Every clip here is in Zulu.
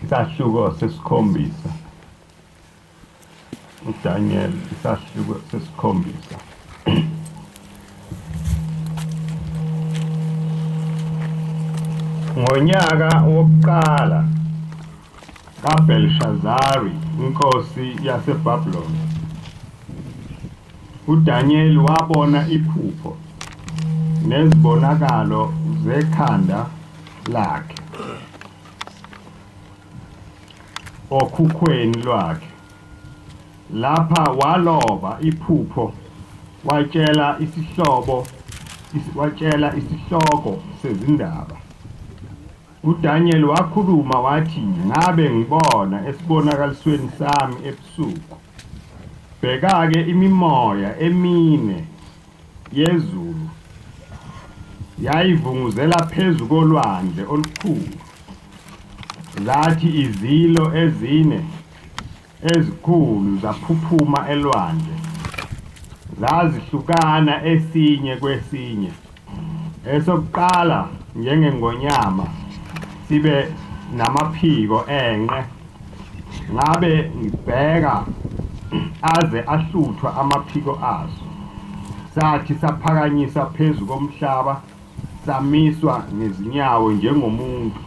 Isahluko sesikhombisa. uDaniel isahluko sesikhombisa. Ngonyaka wokuqala kaBelshazari inkosi yaseBhabhiloni, uDaniel wabona iphupho nezibonakalo zekhanda lakhe okhukhweni lwakhe. Lapha waloba iphupho, watshela isihloko sezindaba. uDaniel wakhuluma wathi, ngabe ngibona esibonakalisweni sami ebusuku, bheka-ke imimoya emine yezulu yayivunguzela phezu kolwandle olukhulu. Zathi izilo ezine ezikhulu zaphuphuma elwandle, zazihlukana esinye kwesinye. Esokuqala njengengonyama sibe namaphiko enqe. Ngabe ngibheka aze ahluthwa amaphiko aso. Sathi saphakanyisa phezu komhlaba, samiswa ngezinyawo njengomuntu,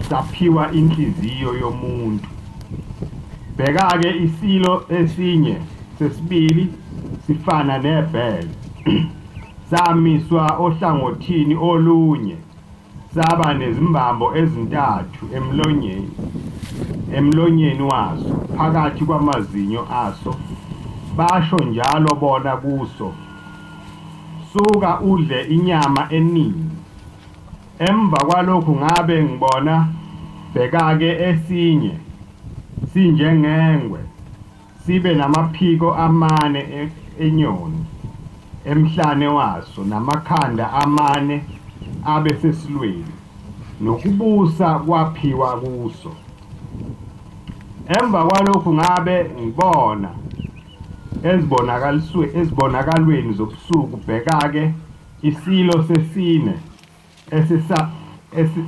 saphiwa inhliziyo yomuntu. Bheka-ke isilo esinye sesibili sifana nebhele, samiswa ohlangothini olunye, saba nezimbambo ezintathu emlonyeni waso, phakathi kwamazinyo aso. Basho njalo bona kuso, suka udle inyama eningi. Emva kwalokhu ngabe ngibona, bheka-ke esinye sinjengengwe, sibe namaphiko amane enyoni emhlane waso, namakhanda amane abe sesilweni, nokubusa kwaphiwa kuso. Emva kwalokhu ngabe ngibona ezibonakalweni zobusuku, bheka-ke isilo sesine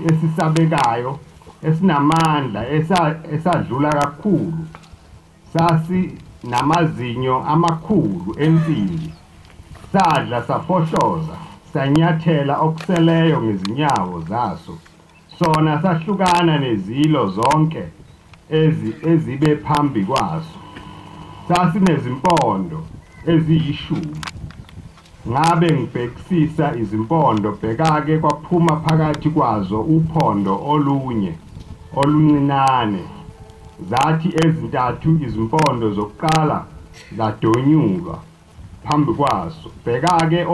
esisabekayo, esinamandla, esadlula kakhulu, sasinamazinyo amakhulu ensimbi. Sadla safohloza, sanyathela okuseleyo ngezinyawo zaso. Sona sahlukana nezilo zonke ezibe phambi kwaso. Sasinezimpondo ezi10. Ngabe ngibhekisisa izimpondo, bheka-ke kwaphuma phakathi kwazo uphondo olunye oluncinane. Zathi ezintathu izimpondo zokuqala zadonyulwa phambi kwaso. Bheka-ke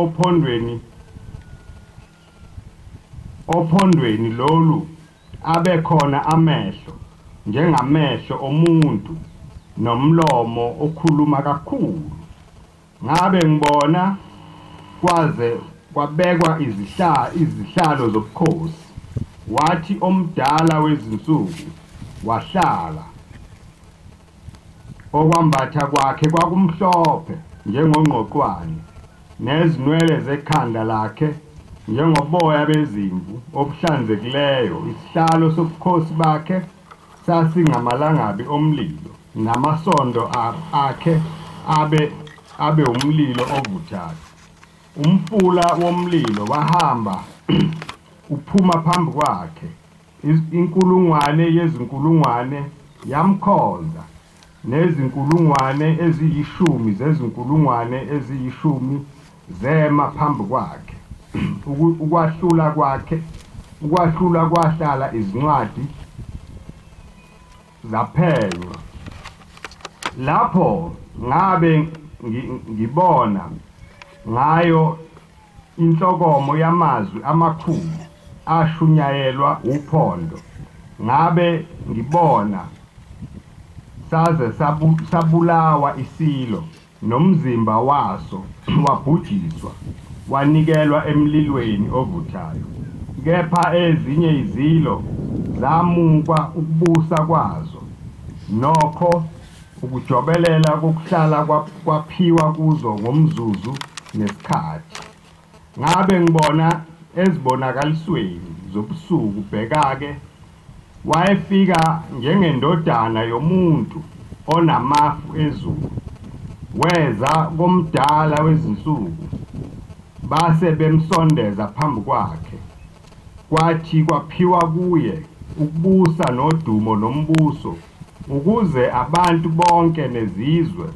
ophondweni lolu abekhona amehlo njengamehlo omuntu, nomlomo okhuluma kakhulu. Ngabe ngibona kwaze kwabekwa izihlalo zobukhosi. Wathi omdala wezinsuku wahlala. Okwambatha kwakhe kwakumhlophe njengongqoqwane, nezinwele zekhanda lakhe njengoboya bezimvu obuhlanzekileyo. Isihlalo sobukhosi bakhe sasingamalangabi omlilo, namasondo akhe abe umlilo ovuthayo. Umfula womlilo wahamba uphuma phambi kwakhe. Inkulungwane yezinkulungwane yamkhonza, nezinkulungwane eziyishumi zezinkulungwane eziyishumi zema phambi kwakhe. Ukwahlula kwahlala izincwadi zaphenywa. Lapho ngabe ngibona ngayo inhlokomo yamazwi amakhulu ashunyayelwa uphondo. Ngabe ngibona saze sabulawa isilo, nomzimba waso wabhujiswa, wanikelwa emlilweni ovuthayo. Kepha ezinye izilo zamukwa ukubusa kwazo, nokho ukujobelela kokuhlala kwaphiwa kuzo ngomzuzu nesikhathi. Ngabe ngibona ezibonakalisweni zobusuku, bheka-ke wayefika njengendodana yomuntu onamafu ezulu, weza komdala wezinsuku, base bemsondeza phambi kwakhe. Kwathi kwaphiwa kuye ukubusa nodumo nombuso, ukuze abantu bonke nezizwe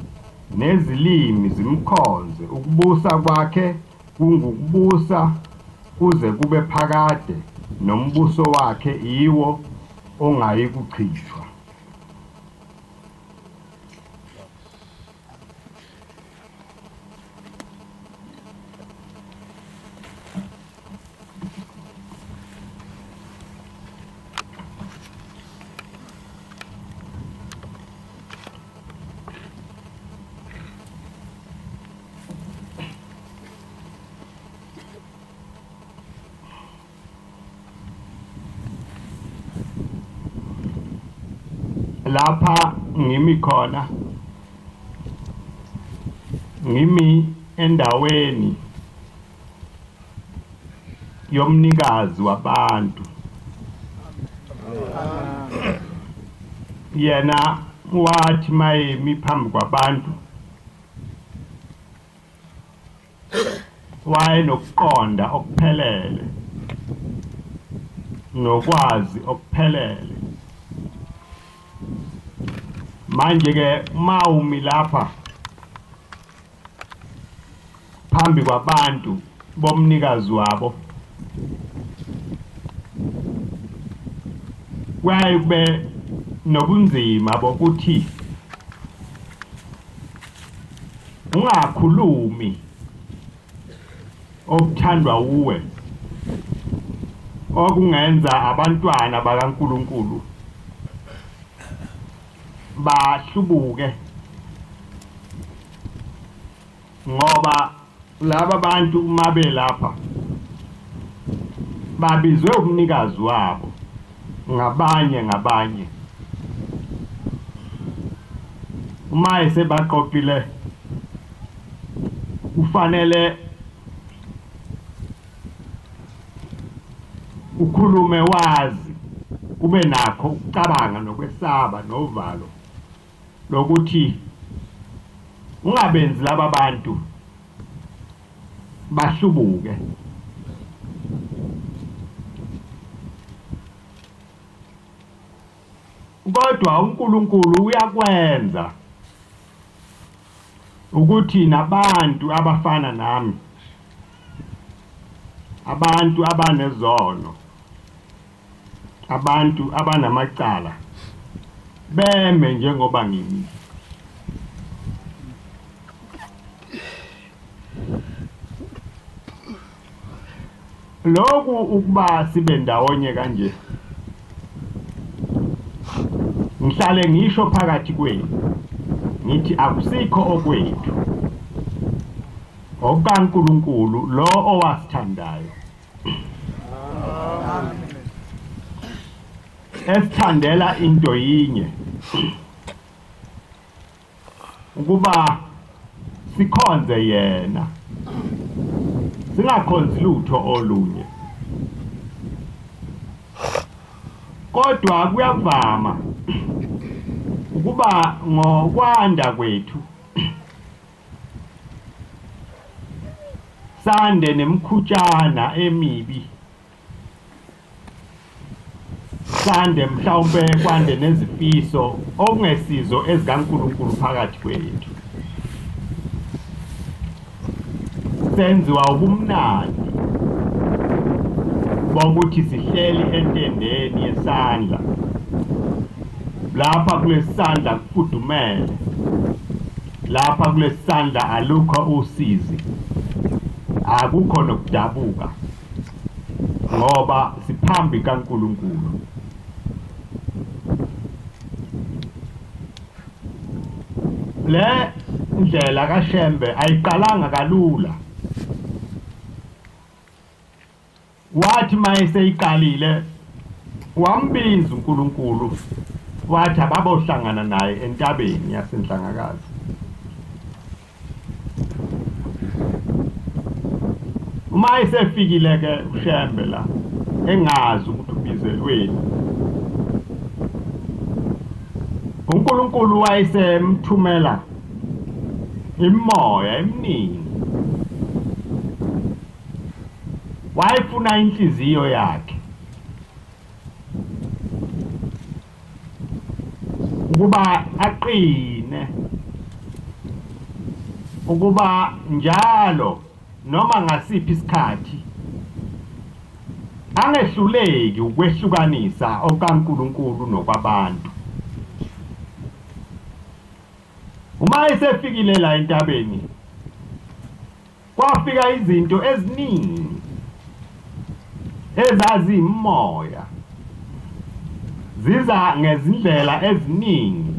nezilimi zimkhonze. Ukubusa kwakhe kungukubusa kuze kube phakade, nombuso wakhe yiwo ongayi kuchithwa. Lapha ngimi khona, ngimi endaweni yomnikazi wabantu. Yena wathi mayemi phambi kwabantu wayenokuqonda okuphelele nokwazi okuphelele. Manje ke mawumi lapha phambi kwabantu bomnikazi wabo, kuyaye kube nobunzima bokuthi ungakhulumi okuthandwa uwe, okungenza abantwana bakaNkulunkulu bahlubuke, ngoba laba bantu uma belapha babizwe umnikazi wabo ngabanye. Uma esebaqoqile kufanele ukhulume wazi, ube nakho ukucabanga nokwesaba novalo lokuthi ungabenzi laba bantu bahlubuke. Kodwa uNkulunkulu uyakwenza ukuthi nabantu abafana nami, abantu abanezono, abantu abanamacala, beme njengoba ngimi. Lokhu ukuba sibe ndawonye kanje, ngihlale ngisho phakathi kwenu ngithi akusikho okwethu, okaNkulunkulu lo owasithandayo, esithandela into yinye, ukuba sikhonze yena, singakhonzi lutho olunye. Kodwa kuyavama ukuba ngokwanda kwethu sande nemkhutshana emibi, sande mhlawumbe kwande nezifiso okungesizo ezikaNkulunkulu phakathi kwethu. Senziwa ubumnandi bokuthi sihleli entendeni yesandla, lapha kulesandla kufudumele, lapha kulesandla alukho usizi, akukho nokudabuka, ngoba siphambi kaNkulunkulu. Le ndlela kaShembe ayiqalanga kalula. Wathi mayeseyiqalile wambiza uNkulunkulu, wathi ababohlangana naye entabeni yaseNhlangakazi. Uma esefikile ke uShembe la engazi ukuthi ubizelweni, uNkulunkulu wayesemthumela imimoya eminingi, wayefuna inhliziyo yakhe ukuba aqine, ukuba njalo noma ngasiphi isikhathi angehluleki ukwehlukanisa okaNkulunkulu nokwabantu. Uma esefikile la entabeni kwafika izinto eziningi ezazimoya, ziza ngezindlela eziningi,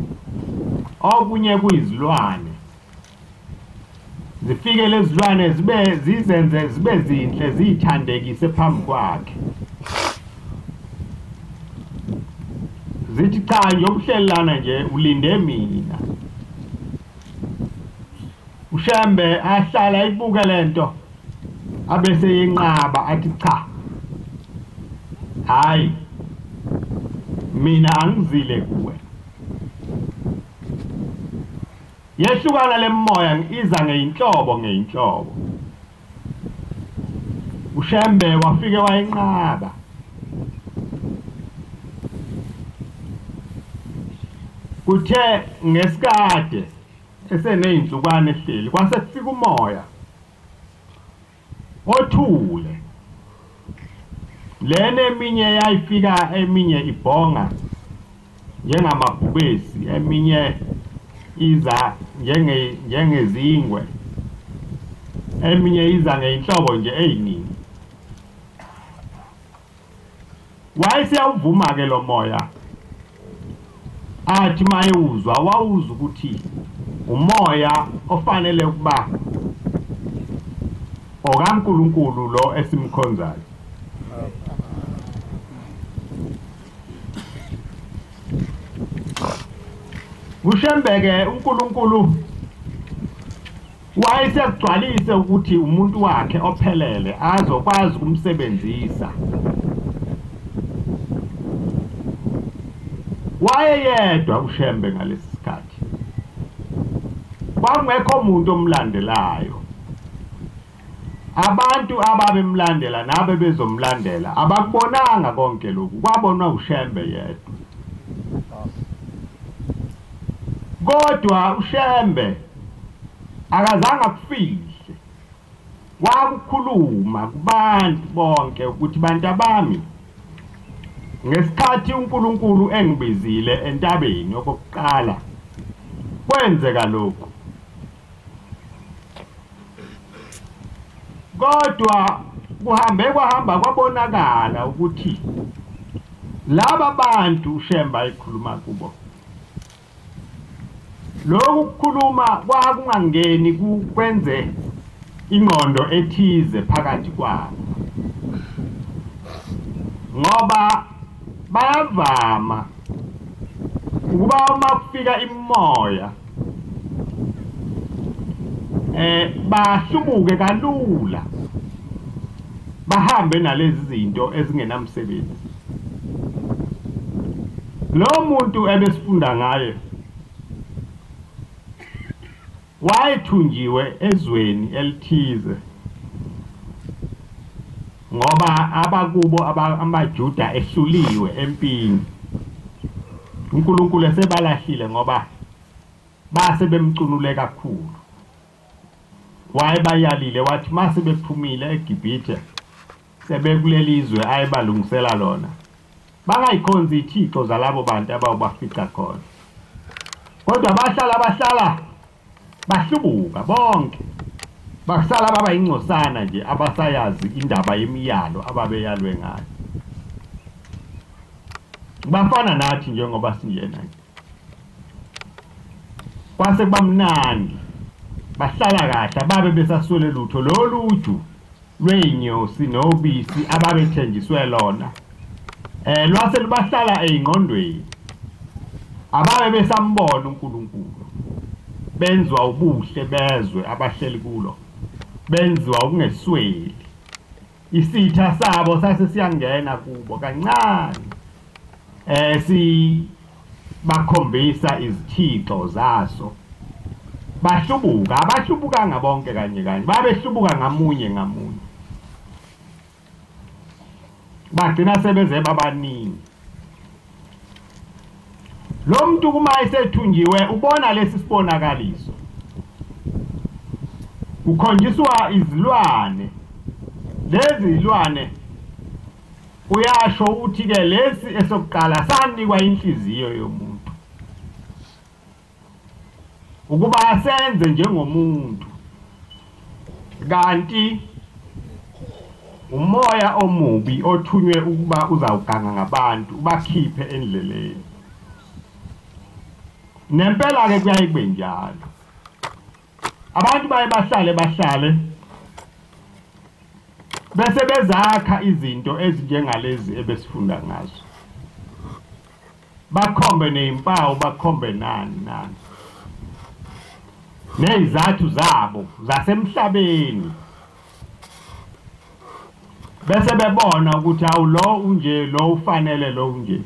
okunye kuyizilwane. Zifike lezilwane zizenze zibe zinhle, zithandekise phambi kwakhe, zithi cha nje umhlelana nje ulinde mina. uShembe ahlala ibuke lento abese yenqaba athi cha, hayi mina angizile kuwe. Yehlukana lemoya iza ngeinhlobo. uShembe wafike wayenqaba. Kuthe ngesikade eseney'nsukwana ehleli kwase kufika umoya othule. Lena eminye yayifika, eminye ibhonga njengamabhubesi, eminye iza njengezingwe, eminye iza ngey'nhlobo nje ey'ningi. Wayesiyawuvuma-ke lo moya, athi mayewuzwa wawuzwa ukuthi umoya ofanele ukuba okaNkulunkulu lo esimkhonzayo. uShembe-ke uNkulunkulu wayesegcwalise ukuthi umuntu wakhe ophelele azokwazi ukumsebenzisa. Wayeyedwa uShembe ngalesi sikhathi, kwakungekho umuntu omlandelayo. Abantu ababemlandela nabe bezomlandela abakubonanga konke lokhu, kwabonwa uShembe yedwa. Kodwa uShembe akazange akufihle, wakukhuluma kubantu bonke ukuthi bantu bami, ngesikhathi uNkulunkulu engibizile entabeni okokuqala kwenzeka lokhu. Kodwa kwahamba kwabonakala ukuthi laba bantu uShembe ayikhuluma kubo, lokhu kukhuluma kwakungangeni kwenze ingqondo ethize phakathi kwabo, ngoba bayavama ukuba uma kufika imimoya bahlubuke kalula, bahambe nalezi zinto ezingenamsebenzi. Lo muntu ebesifunda ngaye wayethunjiwe ezweni elithize, ngoba abakubo amaJuda ehluliwe empini. uNkulunkulu esebalahlile ngoba base bemcunule kakhulu. Wayebayalile wathi mase bephumile eGibhithe sebekuleli izwe ayebalungisela lona, bangayikhonzi ithixo zalabo bantu abawubafica khona. Kodwa bahlala bahlubuka bonke, bahlala baba ingcosana nje abasayazi indaba yemiyalo ababeyalwe ngayo. Bafana nathi njengoba sinjena nje. Kwase bamnandi, bahlala kahle, ababe besaswele lutho loluju lwey'nyosi nobisi ababethenjiswe lona. Lwase lubahlala ey'ngqondweni, ababe besambona uNkulunkulu, benzwa ubuhle bezwe abahleli kulo, benziwa ukungesweli. Isitha sabo sase siyangena kubo kancane, bakhombisa izithixo zaso bahlubuka abahlubukanga bonke kanye kanye babehlubuka ngamunye ngamunye bagcina sebeze babaningi lo muntu kuma esethunjiwe ubona lesi sibonakaliso ukhonjiswa izilwane lezi izilwane uyasho ukuthi ke lesi esokuqala sanikwa inhliziyo yomuntu ukuba asenze njengomuntu kanti umoya omubi othunywe ukuba uzawuganga ngabantu ubakhiphe endleleni nempela ke kuyaye kube njalo abantu baye bahlale bese bezakha izinto ezinjengalezi ebesifunda ngazo bakhombe nezimpawu bakhombe nani nezathu zabo zasemhlabeni bese bebona ukuthi awu lo unje lo ufanele lo unje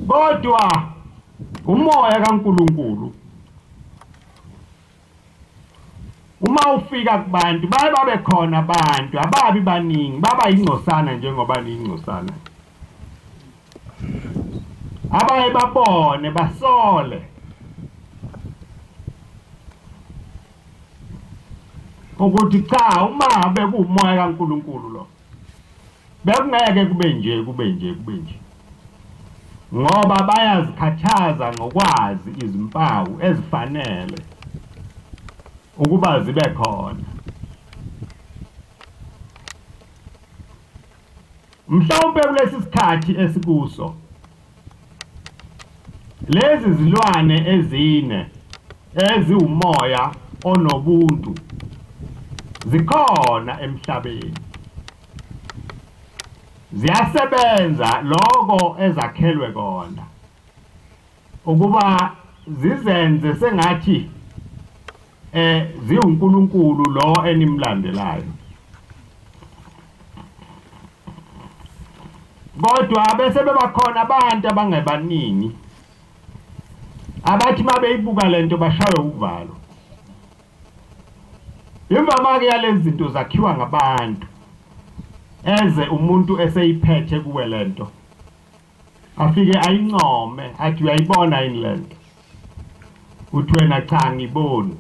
kodwa umoya kaNkuluNkulu uma ufika kubantu babe khona abantu ababi baningi baba ingcosana njengoba ningcosana abaye babone basole ukuthi cha uma bekumoya kaNkuluNkulu lo bekungeke kube nje ngoba bayazikhathaza ngokwazi izimpawu ezifanele ukuba zibe khona mhlawumbe kulesi sikhathi esikuso lezi zilwane ezine eziwumoya onobuntu zikhona emhlabeni ziyasebenza lokho ezakhelwe kona ukuba zizenze sengathi ziwuNkulunkulu lo enimlandelayo kodwa bese bebakhona abantu abangebaningi abathi mabeyibuka lento bashawe uvalo imvama ke yalezi zinto zakhiwa ngabantu eze umuntu eseyiphethe kuwe lento afike ayincome athi uyayibona yini lento uthi wena cha ngiboni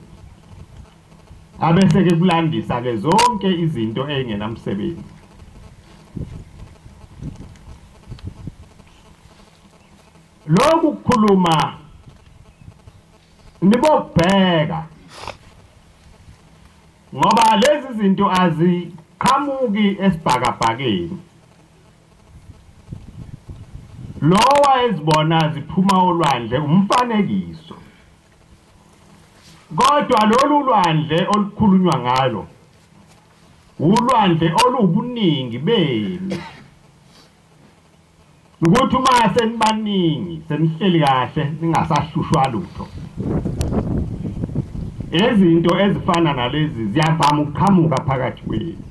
abese ke kulandisa ke zonke izinto engenamsebenzi lokhu kukhuluma nibobheka ngoba lezi zinto aziqhamuki esibhakabhakeni lo wayezibona ziphuma olwandle umfanekiso kodwa lolu lwandle olukhulunywa ngalo ulwandle olubuningi benu ukuthi uma senibaningi senihleli kahle ningasahlushwa lutho izinto ezifana nalezi ziyavama ukuqhamuka phakathi kwenu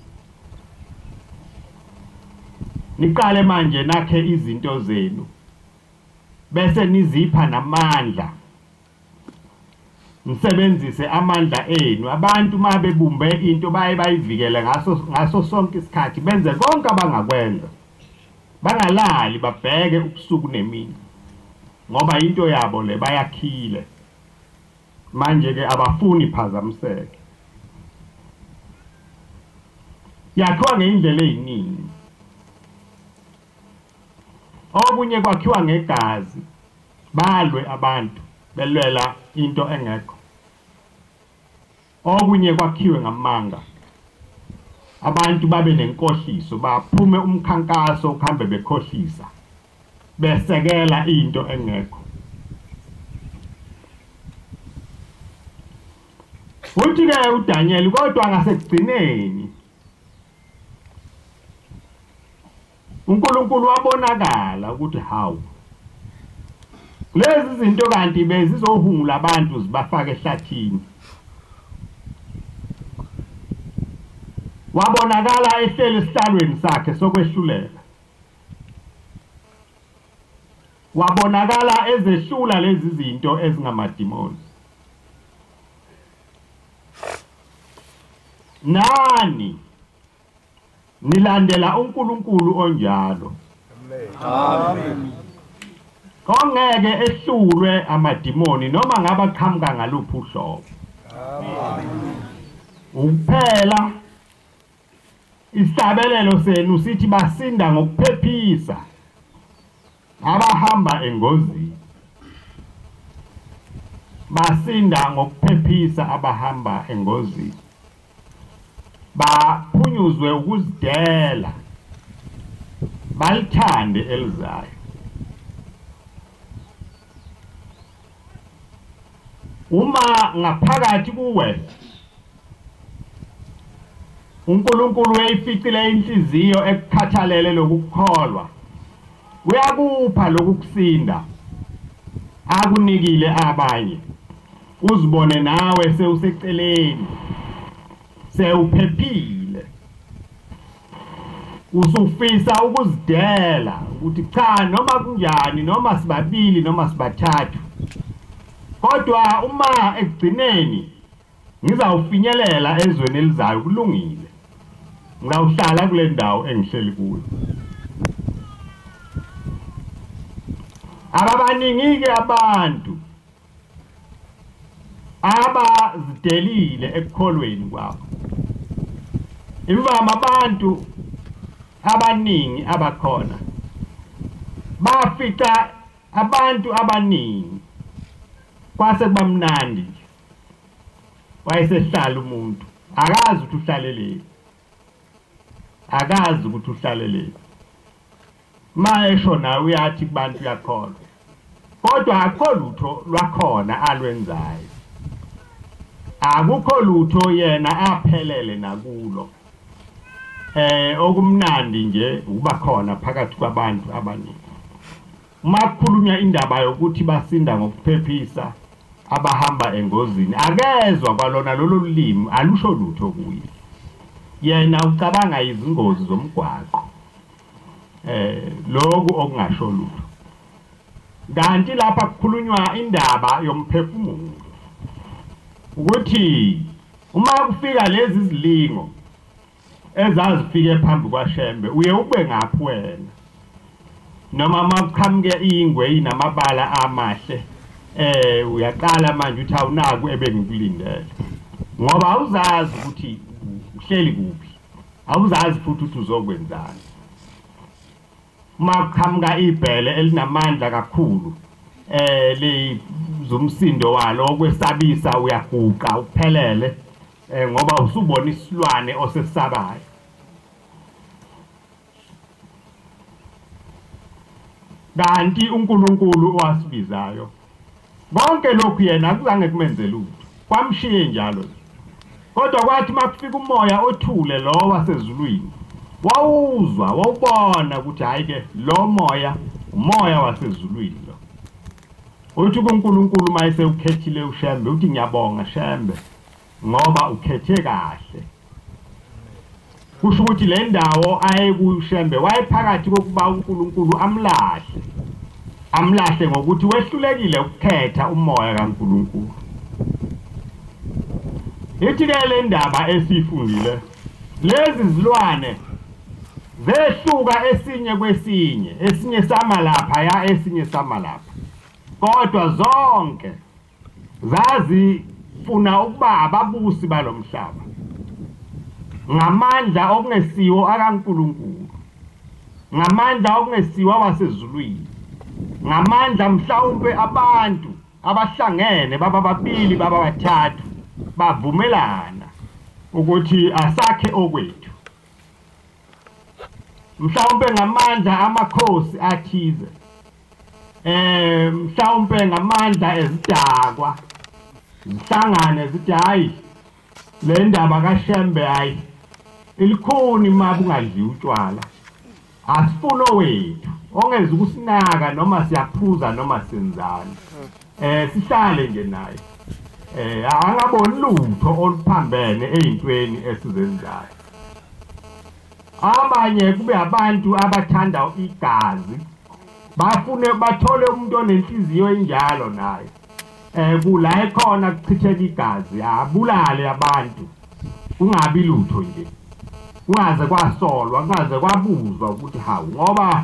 niqale manje nakhe izinto zenu bese nizipha namandla nisebenzise amandla enu abantu mabebumbe into bayivikele ngaso sonke isikhathi benze konke abangakwenza bangalali babheke ubusuku nemini ngoba into yabo le bayakhile manje ke abafuni phazamiseke yakhiwa ngeindlela eziningi okunye kwakhiwa ngegazi balwe abantu belwela into engekho okunye kwakhiwe ngamanga abantu babe nenkohliso baphume umkhankaso ukuhambe bekhohlisa besekela into engekho uthi ke uDaniel kodwa ngasekugcineni uNkulunkulu wabonakala ukuthi hawu lezi zinto kanti bezizohungula abantu zibafake ehlathini wabonakala ehleli esihlalweni sakhe sokwehlulela, wabonakala ezehlula lezi zinto ezingamadimoni. Nani nilandela uNkulunkulu onjalo, Amen. ongeke ehlulwe amadimoni noma ngaba qhamuka ngaluphi uhlobo. Ukuphela isabelelo senu sithi basinda ngokuphephisa abahamba engozini, basinda ngokuphephisa abahamba engozini, baphunyuzwe ukuzidela, balithande elizayo. Uma ngaphakathi kuwe uNkulunkulu eyificile inhliziyo ekukhathalele lokukholwa, uyakupha lokukusinda akunikile abanye, uzibone nawe sewuseceleni, sewuphephile, usufisa ukuzidela ukuthi cha noma kunjani, noma sibabili noma sibathathu, kodwa uma ekugcineni ngizawufinyelela ezweni elizayo kulungile, ngizawuhlala kule ndawo engihleli kuyo. Ababaningi-ke abantu abazidelile ekukholweni kwabo. Imvama abantu abaningi abakhona bafica abantu abaningi kwase kuba mnandi, wayesehlala umuntu akazi ukuthi uhlalele, akazi ukuthi uhlalele. Mayesho nawe uyathi kubantu uyakholwa, kodwa akukho lutho lwakhona alwenzayo, akukho lutho yena aphelele nakulo. Okumnandi nje ukuba khona phakathi kwabantu abaningi. Uma kukhulunywa indaba yokuthi basinda ngokuphephisa abahamba engozini, akezwa kwalona lolo limi, alusho lutho kuye. Yena ucabanga izingozi zomgwaqo, lokhu okungasho lutho. Kanti lapha kukhulunywa indaba yomphefumulo, ukuthi uma kufika lezi zilingo ezazifike phambi kwaShembe, uye ube ngaphi wena? Noma makuqhamuke ingwe inamabala amahle, uyaqala manje uthi awunaku ebengikulindele, ngoba awuzazi ukuthi uhleli kuphi, awuzazi futhi ukuthi uzokwenzani. Makuqhamuka ibhele elinamandla kakhulu, lizumsindo walo okwesabisa, uyaguqa uphelele, ngoba usubona isilwane osesabayo. Kanti uNkulunkulu owasibizayo konke lokhu yena akuzange kumenze lutho, kwamshiye njalo. Kodwa kwathi makufika umoya othule lo wasezulwini, wawuzwa, wawubona ukuthi hayi ke lo moya umoya wasezulwini lo. Uthi kuNkulunkulu mayese ukhethile uShembe, uthi ngiyabonga Shembe ngoba ukhethe kahle. Kusho ukuthi le ndawo ayekuShembe wayephakathi kokuba uNkulunkulu amlahle ngokuthi wehlulekile ukukhetha umoya kaNkulunkulu. Ithi ke le ndaba esifundile, lezi zilwane zehluka esinye kwesinye, esinye sama lapha ya esinye sama lapha, kodwa zonke zazifuna ukuba ababusi balomhlaba ngamandla okungesiwo akaNkulunkulu, ngamandla okungesiwa wasezulwini, ngamandla mhlawumbe abantu abahlangene baba babili baba bathathu bavumelana ukuthi asakhe okwethu, mhlawumbe ngamandla amakhosi athize, mhlawumbe ngamandla ezidakwa zihlangane zithi hayi le ndaba kaShembe hayi ilikhuni uma kungadli utshwala, asifuna wethu ongeza ukusinaka noma siyaphuza noma senzani, sihlale nje naye, angaboni lutho oluphambene ezintweni esizenzayo. abanye kube abantu abathanda igazi bafune bathole umuntu onenhliziyo enjalo naye kula ekhona kuchitheka igazi abulale abantu kungabi lutho nje kungaze kwasolwa kungaze kwabuzwa ukuthi hawu ngoba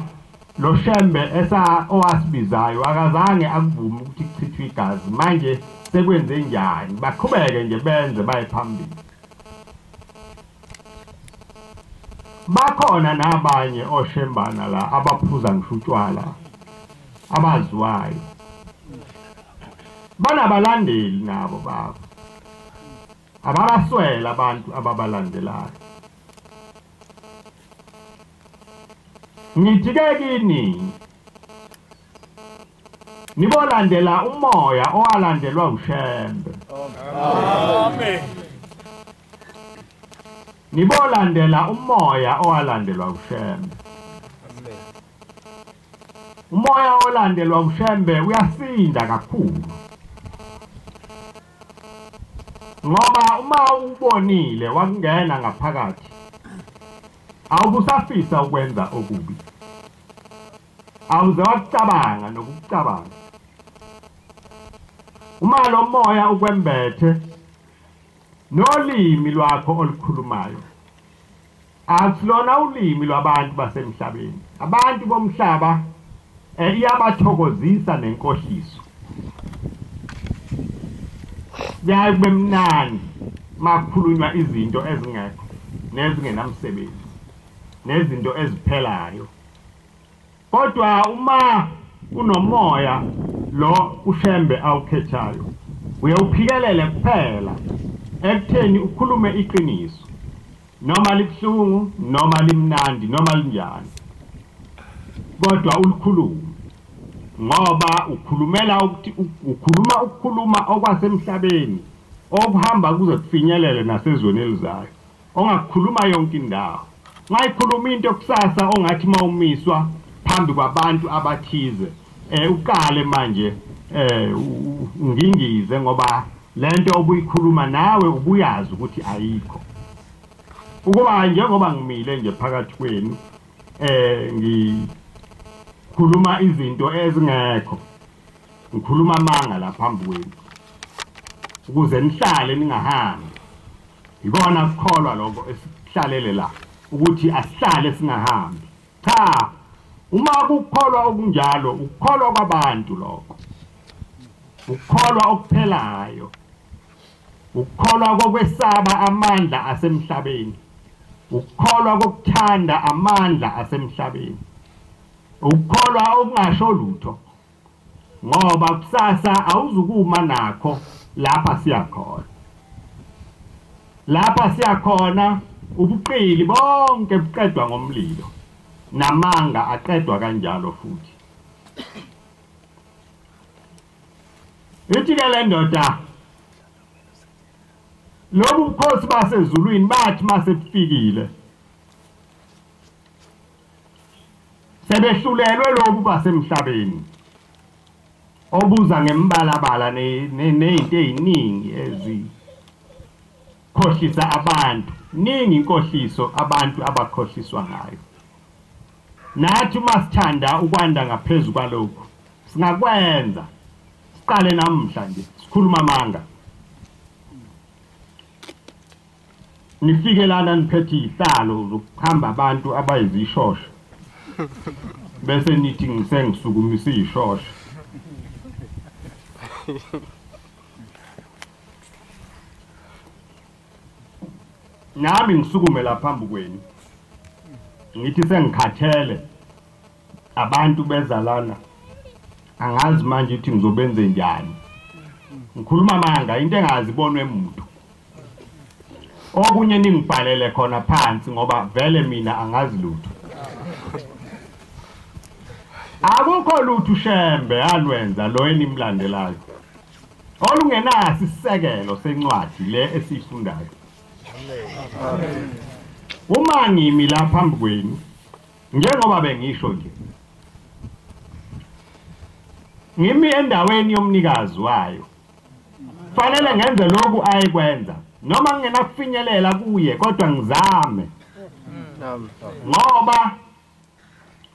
lo Shembe owasibizayo akazange akuvume ukuthi kuchithwe igazi manje sekwenze njani baqhubeke nje benze baye phambili. Bakhona nabanye oshembana la abaphuza ngishutshwala abaziwayo banabalandeli nabo babo ababaswela abantu ababalandelayo. Ngithi-ke kini nibolandela umoya owalandelwa uShembe. Amen. Nibolandela umoya owalandelwa uShembe. Umoya owalandelwa uShembe uyasinda kakhulu. Ngoba uma ubonile wakungena ngaphakathi awubusafisa ukwenza okubi. Awuze wakucabanga nokucabanga. Uma lo moya ukwembethe nolimi lwakho olukhulumayo asilona ulimi lwabantu basemhlabeni. Abantu bomhlaba iyabathokozisa nenkohliso. Kube mnandi makukhulunywa izinto ezingekho nezingenamsebenzi nezinto eziphelayo. Kodwa uma unomoya lo uShembe awukhethayo uyawuphikelele kuphela ekutheni ukhulume iqiniso noma libhlungu noma limnandi noma linjani kodwa ulikhulume ngoba ukhulumela ukuthi ukukhuluma okwasemhlabeni okuhamba kuze kufinyelele nasezweni elizayo ongakukhuluma yonke indawo ngayikhuluma into kusasa ongathi mawumiswa phambi kwabantu abathize uqale manje ngingize ngoba lento obuyikhuluma nawe ubuyazi ukuthi ayikho ukuba njengoba ngimile nje phakathi kwenu ngikhuluma izinto ezingekho ngikhuluma amanga la phambi kwenu ukuze nihlale ningahambi ikona ukukholwa lokho esihlalele la ukuthi asihlale singahambi cha uma ukukholwa okunjalo ukukholwa kwabantu lokho ukukholwa okuphelayo ukukholwa kokwesaba amandla asemhlabeni ukukholwa kokuthanda amandla asemhlabeni ukukholwa okungasho lutho ngoba kusasa awuzukuma nakho lapha siyakhona ubuqili bonke buqedwa ngomlilo namanga aqedwa kanjalo futhi. Ithi-ke le ndoda lobu bukhosi basezulwini bathi masebufikile sebehlulelwe lobu basemhlabeni obuza ngembalabala nezinto eziningi ezikhohlisa abantu ningi inkohliso abantu abakhohliswa ngayo. Nathi uma sithanda ukwanda ngaphezulu kwalokho singakwenza siqale namhla nje sikhuluma amanga nifike lana niphethe ihlalo zokuhamba abantu abayizishosha bese nithi ngisengisukumisa izishosha nami ngisukume la phambi kwenu ngithi sengikhathele abantu beza lana angazi manje ukuthi ngizobenze njani ngikhuluma amanga into engazibonwe umuntu okunye ningibhalele khona phansi ngoba vele mina angazi lutho akukho lutho uShembe alwenza lo enimlandelayo olungenasi isisekelo sencwadi le esifundayo. Amen. Uma ngimi la phambi kwenu njengoba bengisho nje ngimi endaweni yomnikazi wayo fanele ngenze lokhu ayikwenza noma ngingena kufinyelela kuye kodwa ngizame ngoba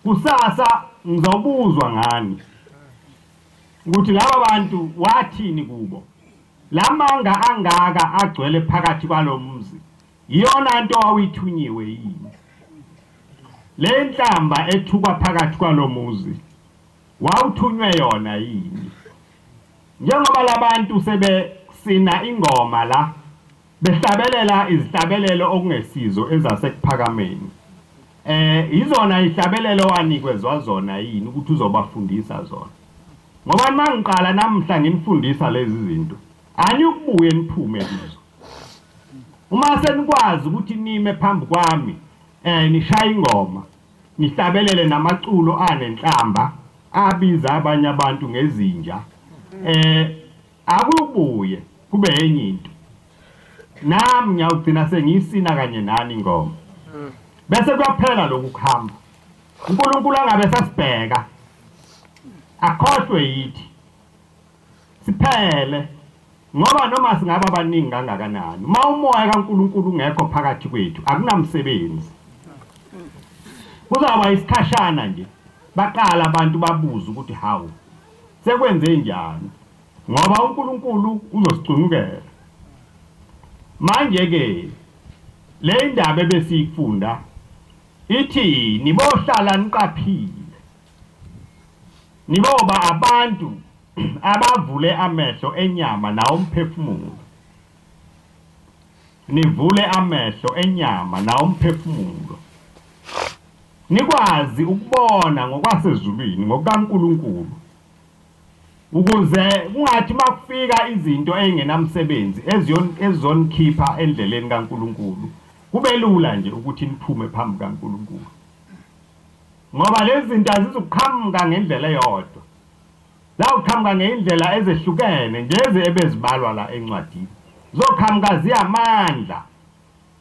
kusasa ngizobuzwa ngani ukuthi laba bantu wathini kubo lamanga angaka agcwele phakathi kwalomzi iyona into awuyithunyiwe yini le nhlamba ethukwa phakathi kwalomuzi wawuthunywe yona yini njengoba labantu sebesina ingoma la behlabelela izihlabelelo okungesizo ezasekuphakameni izona ihlabelelo wanikezwa zona yini ukuthi uzobafundisa zona ngoba mangiqala namhla nginifundisa lezi zinto anyukubuye niphume kuzo uma senikwazi ukuthi nime phambi kwami nishaya ingoma nihlabelele namaculo anenhlamba abiza abanye abantu ngezinja akubuye kube enye into nami ngiyawugcina sengiyisina kanye nani ingoma bese kuyaphela lokukhamba uNkulunkulu angabe sasibheka akhohlwe yithi siphele ngoba noma singaba abaningi kangakanani uma umoya kaNkulunkulu ungekho phakathi kwethu akunamsebenzi kuzaba isikhashana nje baqala abantu babuza ukuthi hawu sekwenze njani ngoba uNkulunkulu uzosicunukela manje ke le ndaba ebesiyifunda ithi nibohlala niqaphile niboba abantu abavule amehlo enyama nawo umphefumulo nivule amehlo enyama nawo umphefumulo nikwazi ukubona ngokwasezulwini ngokaNkulunkulu ukuze kungathi makufika izinto engenamsebenzi ezonikhipha endleleni kaNkulunkulu kube lula nje ukuthi niphume phambi kaNkulunkulu ngoba lezi zinto azizuqhamuka ngendlela eyodwa zawuqhamuka ngendlela ezehlukene njeze ebezibalwa la encwadini zoqhamuka ziyamandla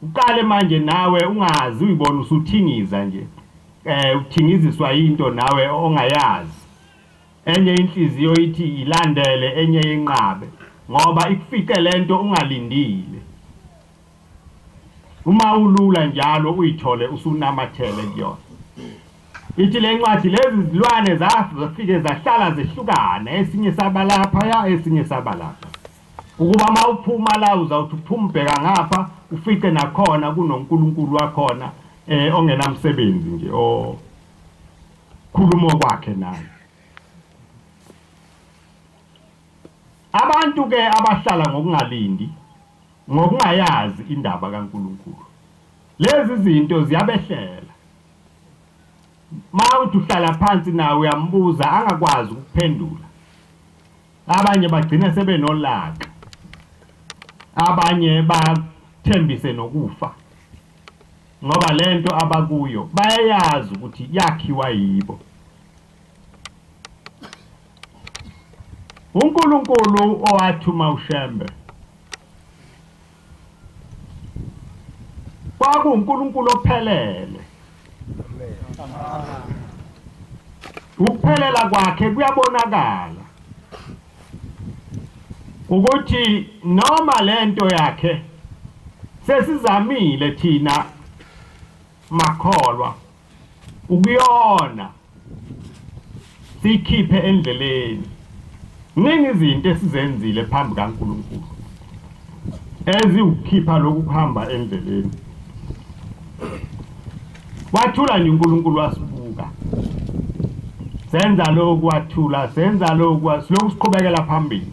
uqale manje nawe ungazi uyibona usuthingiza nje uthingiziswa into nawe ongayazi enye inhliziyo ithi ilandele enye yenqabe ngoba ikufike lento ungalindile uma ulula njalo uyithole usunamathele kuyona ithi le ncwadi lezi zilwane zafike zahlala zehlukana esinye sabalapha ya esinye sabalapha ukuba mawuphuma la uzawuthi uphumubheka ngapha ufike nakhona kunoNkulunkulu wakhona ongenamsebenzi nje khuluma kwakhe naye abantu ke abahlala ngokungalindi ngokungayazi indaba kaNkulunkulu lezi zinto ziyabehlela mawuthi uhlala phansi nawe uyambuza angakwazi ukuphendula abanye bagcina sebenolaka abanye bathembise nokufa ngoba lento abakuyo bayayazi ukuthi yakhiwa yibo uNkulunkulu owathuma uShembe kwakuNkulunkulu ophelele ukuphelela kwakhe kuyabonakala ukuthi noma lento yakhe sesizamile thina makholwa ukuyona sikhiphe endleleni ningi izinto esizenzile phambi kaNkulunkulu eziwukhipha lokuhamba endleleni wathula nje uNkulunkulu wasibuka senza lokhu wathula senza lokhu silokhu siqhubekela phambili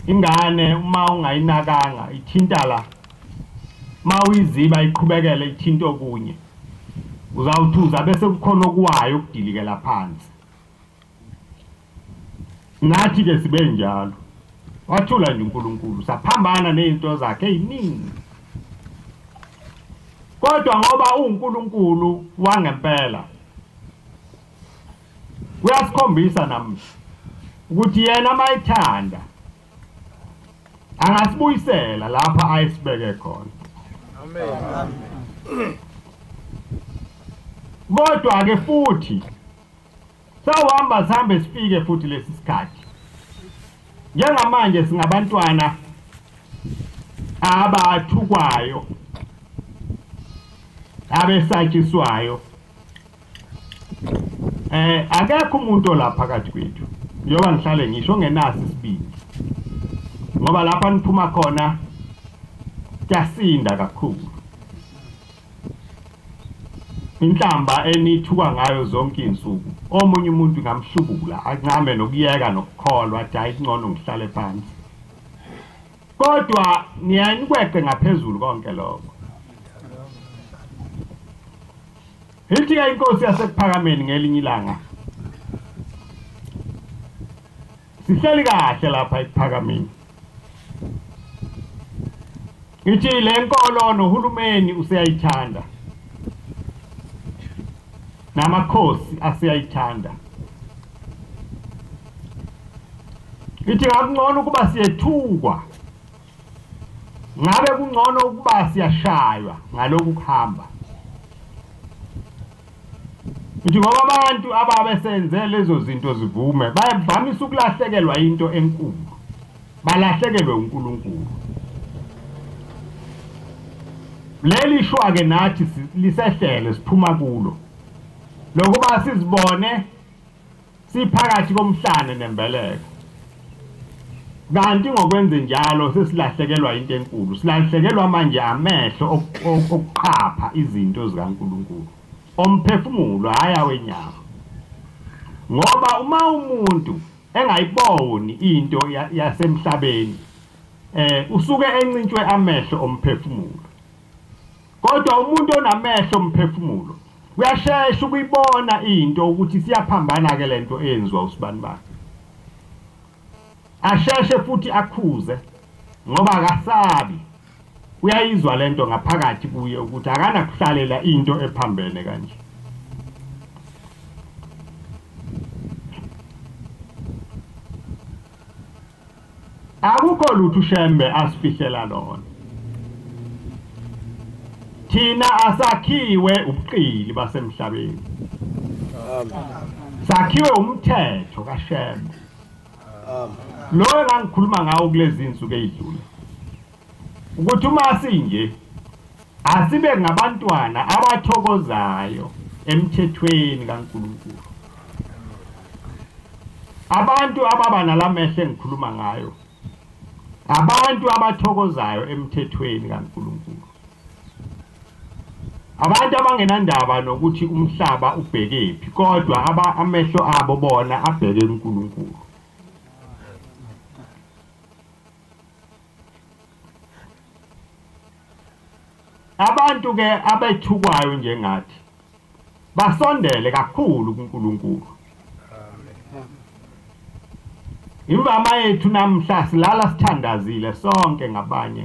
ingane uma ungayinakanga ithinta la mawiziba iqhubekele ithinto kunye uzawuthuza bese kukhona okuwayo ukudilikela phansi nathi ke sibe njalo wathula nje uNkulunkulu saphambana nezinto zakhe eziningi kodwa ngoba uNkulunkulu wangempela uyasikhombisa namhla ukuthi yena mayithanda angasibuyisela lapha ayisibeke khona amen kodwa ke futhi sawuhamba sihambe sifike futhi lesi sikhathi njengamanje singabantwana abathukwayo abesatshiswayo akekho umuntu lapha phakathi kwethu njengoba ngihlale ngisho ngenasi isibindi ngoba lapha niphuma khona kuyasinda kakhulu inhlamba enithuka ngayo zonke insuku omunye umuntu ngamhlubula ancame nokuyeka nokukholwa athi ayingcono ngihlale phansi kodwa niyanikweqe ngaphezulu konke lokho Hiltika inkosi yasekuphakameni ngelinye ilanga sihleli kahle lapha ekuphakameni ithi le nkolo nohulumeni useyayithanda namakhosi aseyayithanda ithi ngakungcono ukuba siyethukwa ngabe kungcono ukuba siyashaywa ngaloku kuhamba ithi ngoba abantu ababesenze lezo zinto zivume bayavamisa ukulahlekelwa into enkulu balahlekelwe uNkulunkulu leli shwa ke nathi lisehlele siphuma kulo lokuba sizibone siphakathi komhlane nembeleko kanti ngokwenze njalo sesilahlekelwa into enkulu silahlekelwa manje amehlo okuqapha izinto zikaNkulunkulu omphefumulo haya wenyama ngoba uma umuntu engayiboni into yasemhlabeni usuke encintshwe amehlo omphefumulo kodwa umuntu onamehlo omphefumulo uyashesha ukuyibona into ukuthi siyaphambana ke lento eyenziwa usibani bakhe asheshe futhi akhuze ngoba akasabi uyayizwa lento ngaphakathi kuye ukuthi akana kuhlalela into ephambene kanje akukho lutho ushembe asifihlela lona thina asakhiwe ubuqili basemhlabeni sakhiwe umthetho kaShembe lo engikhuluma ngawo kulezi insuku ezidlule ukuthi uma sinje asibe ngabantwana abathokozayo emthethweni kaNkulunkulu abantu ababa nalamehlo engikhuluma ngayo abantu abathokozayo emthethweni kaNkulunkulu abantu abangenandaba nokuthi umhlaba ubhekephi kodwa amehlo abo bona abheke uNkulunkulu abantu ke abethukwayo njengathi basondele kakhulu kuNkulunkulu imvama yethu namhla silala sithandazile sonke ngabanye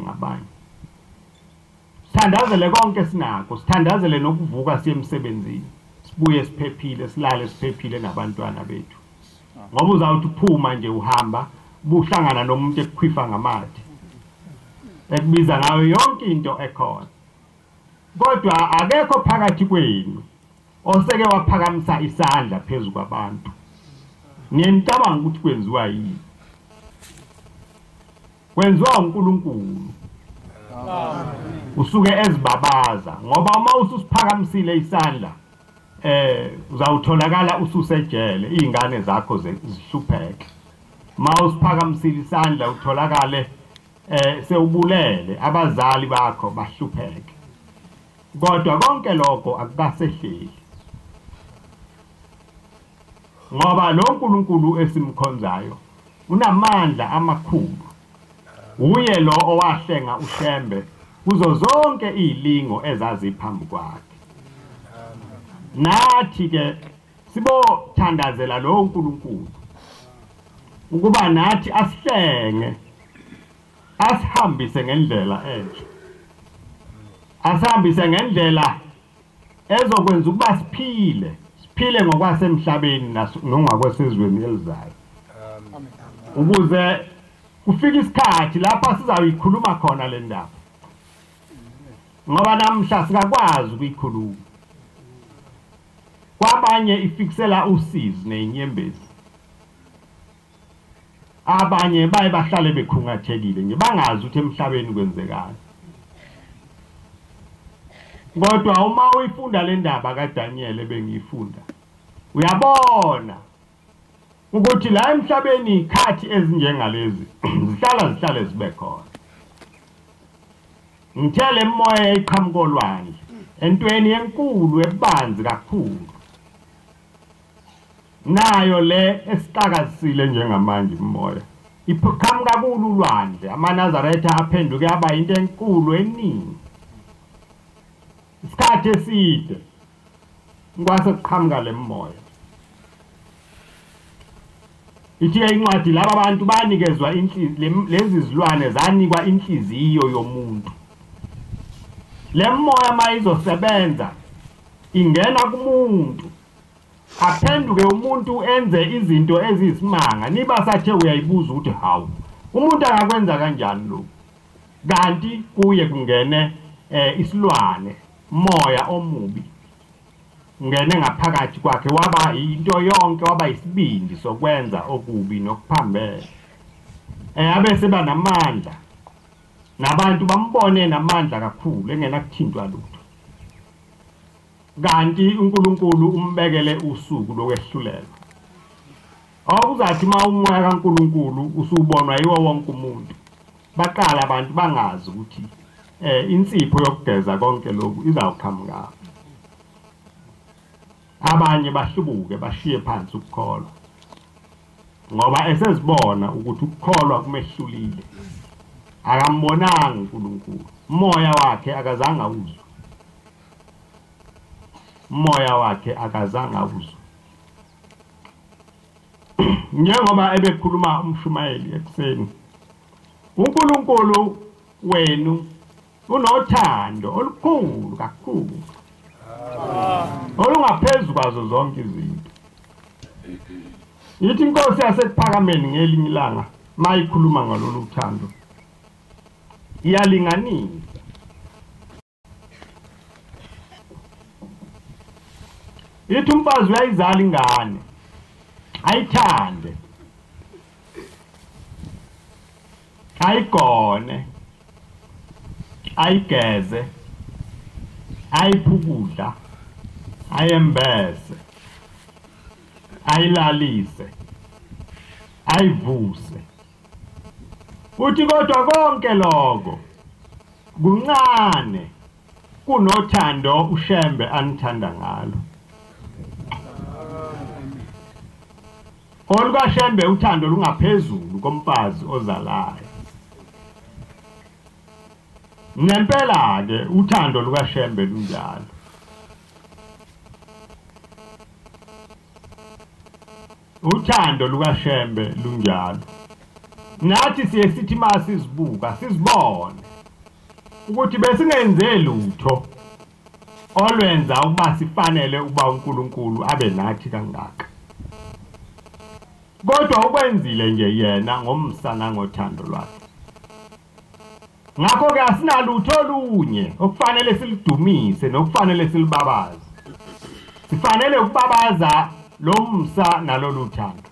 sithandazele konke sinakho sithandazele nokuvuka siye emsebenzini sibuye siphephile silale siphephile nabantwana bethu ngoba uzawuthi uphuma nje uhamba buhlangana nomuntu ekukhwifa ngamathe ekubiza ngayo yonke into ekhona kodwa akekho phakathi kwenu oseke waphakamisa isandla phezulu kwabantu niyentaba ukuthi kwenziwa yini kwenziwa uNkulunkulu usuke ezibabaza ngoba uma ususiphakamisile isandla uzawutholakala ususejele izingane zakho zihlupheke uma usiphakamisile isandla utholakale sewubulele abazali bakho bahlupheke kodwa konke lokho akukasehleli ngoba lo nkulunkulu esimkhonzayo unamandla amakhulu uye lo owahlenga uShembe kuzo zonke izilingo ezaziphambi kwakhe nathi ke sibothandazela lo nkulunkulu ukuba nathi asihlenge asihambise ngendlela enhle asihambise ngendlela ezokwenza ukuba siphile ngokwasemhlabeni nongakwesizweni elizayo ukuze kufike isikhathi lapha sizayikhuluma khona le ndaba ngoba namhla sikakwazi ukuyikhuluma kwabanye ifiksela usizi nenyembezi abanye bahlale bekhungathekile nje bangazi ukuthi emhlabeni kwenzekani Kodwa uma uyifunda le ndaba kaDaniel ebengiyifunda uyabona ukuthi la emhlabeni ikhathi ezinjengalezi zihlale zibe khona. Ngithele moya iqhamuka olwandle entweni enkulu ebanzi kakhulu. Nayo le esiqakazisile njengamanje umoya. Iqhamuka kulo ulwandle amaNazaretha aphenduke aba into enkulu eningi. Isikhathi eside ngwase kuqhamuka le moya. Ithi incwadi laba abantu banikezwa lezi zilwane zanikwa inhliziyo yomuntu. Le moya mayizosebenza ingena kumuntu aphenduke umuntu enze izinto ezisimanga niba sathe uyayibuza ukuthi hawu umuntu angakwenza kanjani lokho kanti kuye kungene isilwane moya omubi ngene ngaphakathi kwakhe waba into yonke waba isibindi sokwenza okubi nokuphambene abese banamandla nabantu bambone namandla kakhulu engena kuthintwa lutho kanti uNkulunkulu umbekele usuku lokwehlulela okuzathi umoya kaNkulunkulu usubonwa yiwo wonke umuntu baqala abantu bangazi ukuthi insipho yokugeza konke lokhu izawuqhamuka. Abanye bahlubuke bashiye phansi ukukholwa ngoba esezibona ukuthi ukukholwa kumehlulile akambonanga uNkulunkulu umoya wakhe akazange awuzwe umoya wakhe akazange awuzwe njengoba ebekhuluma umshumayeli ekseni uNkulunkulu wenu unothando olukhulu kakhulu olungaphezu kwazo zonke izinto. Yithi inkosi yasePhakameni ngelinye ilanga mayikhuluma ngalolu uthando iyalinganisa. Yithi umfazi uyayizala ingane ayithande ayigone ayigeze ayiphukudla ayembese ayilalise ayivuse uthi kodwa konke lokho kuncane kunothando uShembe anithanda ngalo. OlukaShembe uthando lungaphezulu komfazi ozalayo. Ngempela ke uthando lukaShembe lunjalo. Uthando lukaShembe lunjalo. Nathi sithi masizibuka sizibone ukuthi besingenze lutho olwenza ukuba sifanele ukuba uNkulunkulu abe nathi kangaka. Kodwa ukwenzile nje yena ngomsa nangothando lwakhe. Ngakho ke asinalutho olunye okufanele silidumise nokufanele silibabaze. Sifanele ukubabaza lo msa nalolu thando.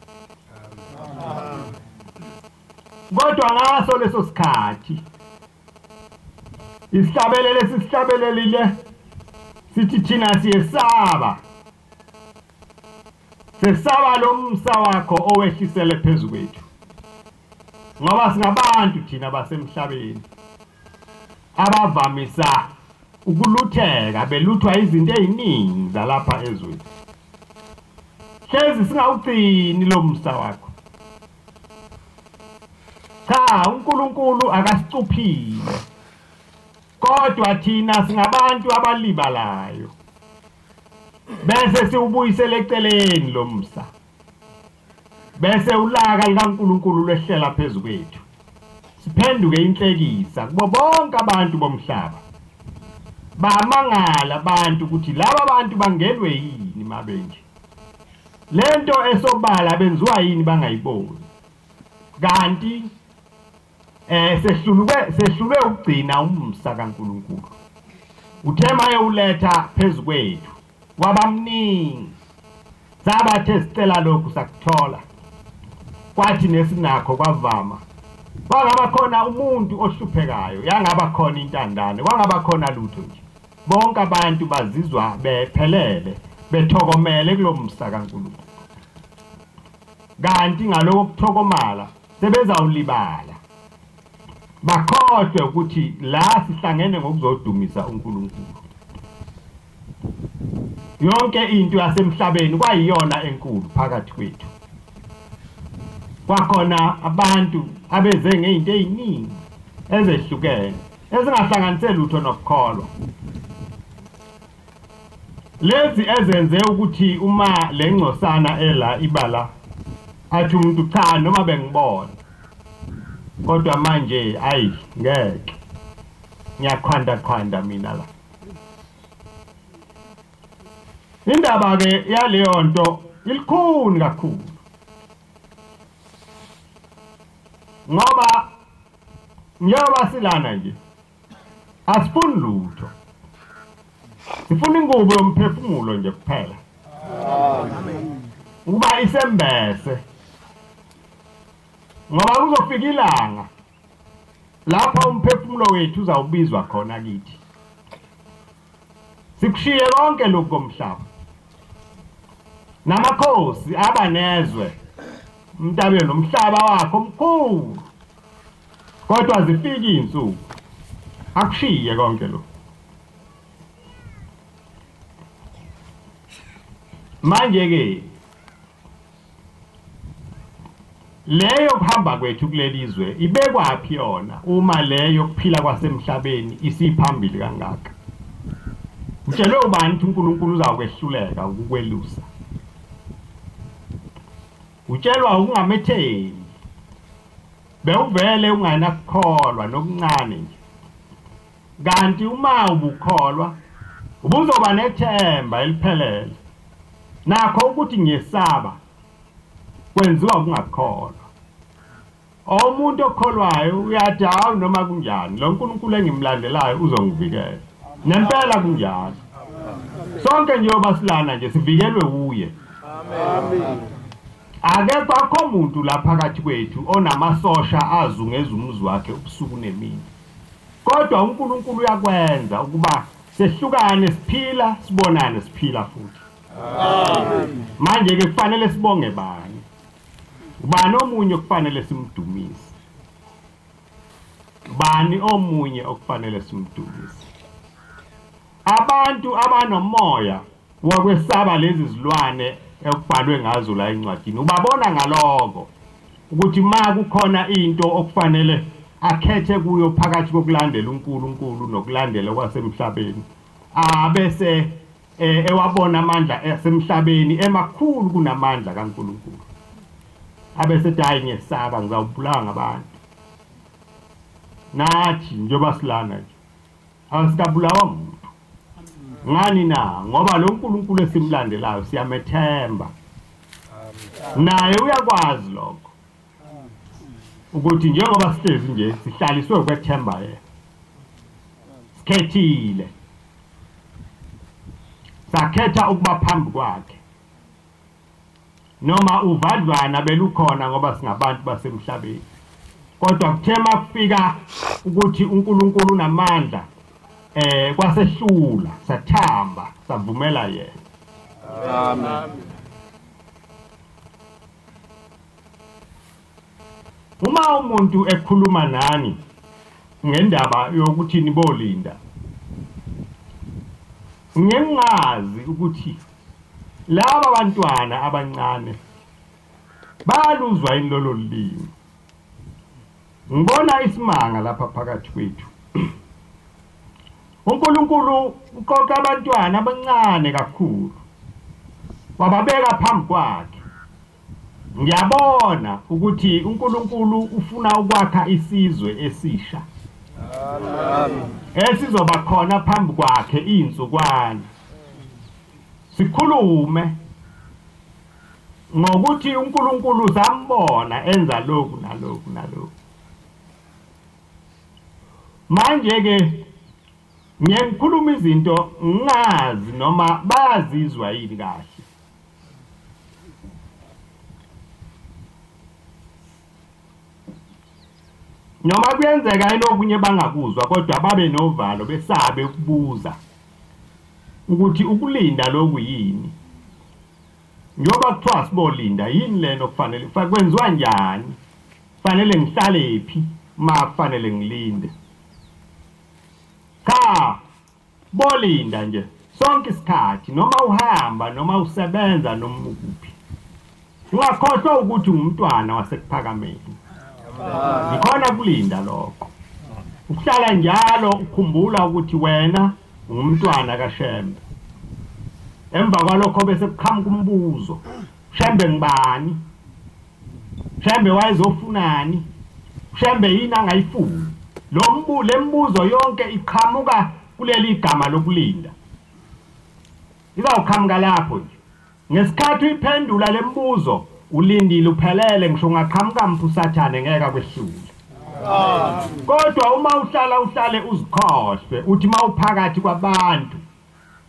Kodwa ngaso leso sikhathi isihlabelele sisihlabelelile sithi thina siyesaba. Sesaba lo msa wakho owehlisele phezu kwethu. Ngoba singabantu thina basemhlabeni abavamisa ukulutheka beluthwa izinto eziningi zalapha ezweni. Hlezi singawugcini lo msa wakho. Cha, uNkulunkulu akasicuphile. Kodwa thina singabantu abalibalayo. Bese siubuyisele eceleni lo msa. Bese ulaka likaNkulunkulu lwehlela phezu kwethu. Siphenduke inhlekisa kubo bonke abantu bomhlaba. Bamangala abantu ukuthi laba bantu bangenwe yini mabenje. Lento esobala benziwa yini bangayiboni. Kanti sehlulwe ukugcina umsa kaNkulunkulu. Uthema yewuletha phezu kwethu. Wabamningi. Sabathe sicela lokhu sakuthola. Kwathi nesinakho kwavama. Kwangaba khona umuntu ohluphekayo, yangaba khona intandane, kwangaba khona lutho nje. bonke abantu bazizwa bephelele bethokomele kulomsa kaNkulunkulu kanti ngaloko kuthokomala sebezawulibala bakhohlwe ukuthi la sihlangene ngokuzodumisa uNkulunkulu yonke into yasemhlabeni kwayiyona enkulu phakathi kwethu kwakhona abantu abeze ngeinto eziningi ezehlukene ezingahlanganisela lutho nokukholwa lezi ezenze ukuthi uma lengcosana ela ibala athi umuntu cha noma bengibona kodwa manje ayi ngeke ngiyakhanda mina la indaba ke yaleyo nto ilikhuni kakhulu ngoba njengoba silana nje asifuni lutho sifuna ingubo yomphefumulo nje kuphela ukuba isembese ngoba kuzofika ilanga lapha umphefumulo wethu uzawubizwa khona kithi sikushiye konke lokho komhlaba namakhosi abanezwe umntabe nomhlaba wakho omkhulu kodwa zifika izinsuku akushiye konke lokho manje ke leyo kuhamba kwethu kulelizwe ibekwaphi yona uma leyo kuphila kwasemhlabeni isiphambili kangaka utshelwe ubani ukuthi uNkulunkulu uzakwehluleka ukukwelusa utshelwa ukungametheni bewuvele unganakukholwa nokuncane nje kanti uma ubukholwa ubuzoba nethemba eliphelele nakho ukuthi ngiyesaba kwenziwa ukungakholwa umuntu okholwayo uyathi hawu noma kunjani lo uNkulunkulu engimlandelayo uzongivikela nempela kunjalo sonke njengoba silana nje sivikelwe uye amen akekho akho umuntu lapha phakathi kwethu onamasosha azungeza umuzi wakhe ubusuku nemini kodwa uNkulunkulu uyakwenza ukuba sehlukane siphila sibonane siphila futhi amen manje ke kufanele sibonge bani ubani omunye okufanele simdumise bani omunye okufanele simdumise abantu abanomoya wokwesaba lezi zilwane ekubhalwe ngazo la encwadini ubabona ngaloko ukuthi ma kukhona into okufanele akhethe kuyo phakathi kokulandela uNkulunkulu nokulandela kwasemhlabeni bese ewabona amandla asemhlabeni emakhulu kunamandla kaNkulunkulu abese hayi ngiyesaba ngizawubulawa ngabantu nathi njengoba silana nje asikabulawa umuntu ngani na ngoba lo uNkulunkulu esimlandelayo siyamethemba naye uyakwazi lokho ukuthi njengoba sihlezi nje sihlaliswe ukwethemba yena sikhethile sakhetha ukuba phambi kwakhe noma uvadlwana belukhona ngoba singabantu basemhlabeni kodwa kuthema kufika ukuthi uNkulunkulu namandla kwasehlula sathamba savumela yena amen uma umuntu ekhuluma nani ngendaba yokuthi nibolinda ngingazi ukuthi laba bantwana abancane baluzwa inlolo limi ngibona isimanga lapha phakathi kwethu uNkulunkulu uqoqa abantwana abancane kakhulu wababeka phambi kwakhe ngiyabona ukuthi uNkulunkulu ufuna ukwakha isizwe esisha amen esizoba khona phambi kwakhe izinsukwana sikhulume ngokuthi uNkulunkulu sambona enza lokhu nalokhu nalokhu manje ke ngikhuluma izinto ngazi noma bazizwa yini kahle noma kuyenzeka inokunye bangakuzwa kodwa babe novalo besabe ukubuza ukuthi ukulinda lokhu yini njoba kuthiwa sibolinda yini leno kufanele kwenziwa njani fanele ngihlale phi kufanele ngilinde cha bolinda nje sonke isikhathi noma uhamba noma usebenza noma ukuphi ungakhohlwa ukuthi ungumntwana wasekuphakameni ikhona kulinda lokho ukuhlala njalo ukukhumbula ukuthi wena ungumntwana kaShembe emva kwalokho bese kuqhamuka umbuzo Shembe ngibani Shembe wayezofunani Shembe yini angayifuni lembuzo yonke iqhamuka kuleli igama lokulinda izawuqhamuka lapho nje ngesikhathi uyiphendula lembuzo ulindile uphelele ngisho ngaqhamuka mphusathane ngeke kwehlule kodwa uma uhlale uzikhohlwe uthi mawuphakathi kwabantu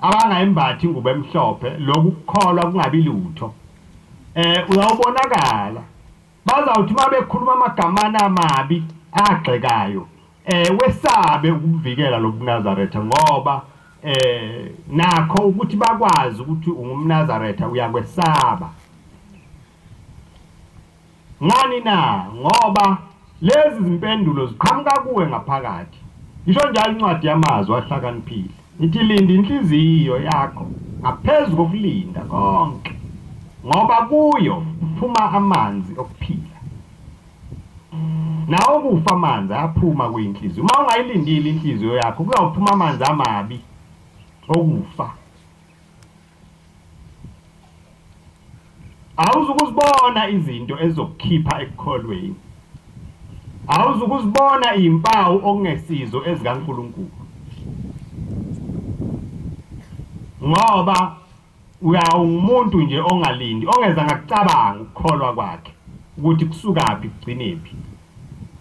abangayimbathi ingubo emhlophe lokukholwa kungabi lutho uyawubonakala bazawuthi mabekhuluma amagama amabi agxekayo wesabe ukuvikela lobuNazaretha ngoba nakho ukuthi bakwazi ukuthi ungumNazaretha uyakwesaba ngani na ngoba lezi zimpendulo ziqhamuka kuwe ngaphakathi isho njalo incwadi yamazwi ahlakaniphile ithi linda inhliziyo yakho ngaphezulu kokulinda konke ngoba kuyo kuphuma amanzi okuphila nawo kufa amanzi aphuma kwinhliziyo uma ungayilindile inhliziyo yakho kuzawuphuma amanzi amabi okufa awuzukuzibona izinto ezokukhipha ekukholweni awuzukuzibona impawu okungesizo ezikaNkulunkulu ngoba umuntu nje ongalindi ongeza ngakucabanga ukukholwa kwakhe ukuthi kusukaphi kugcinephi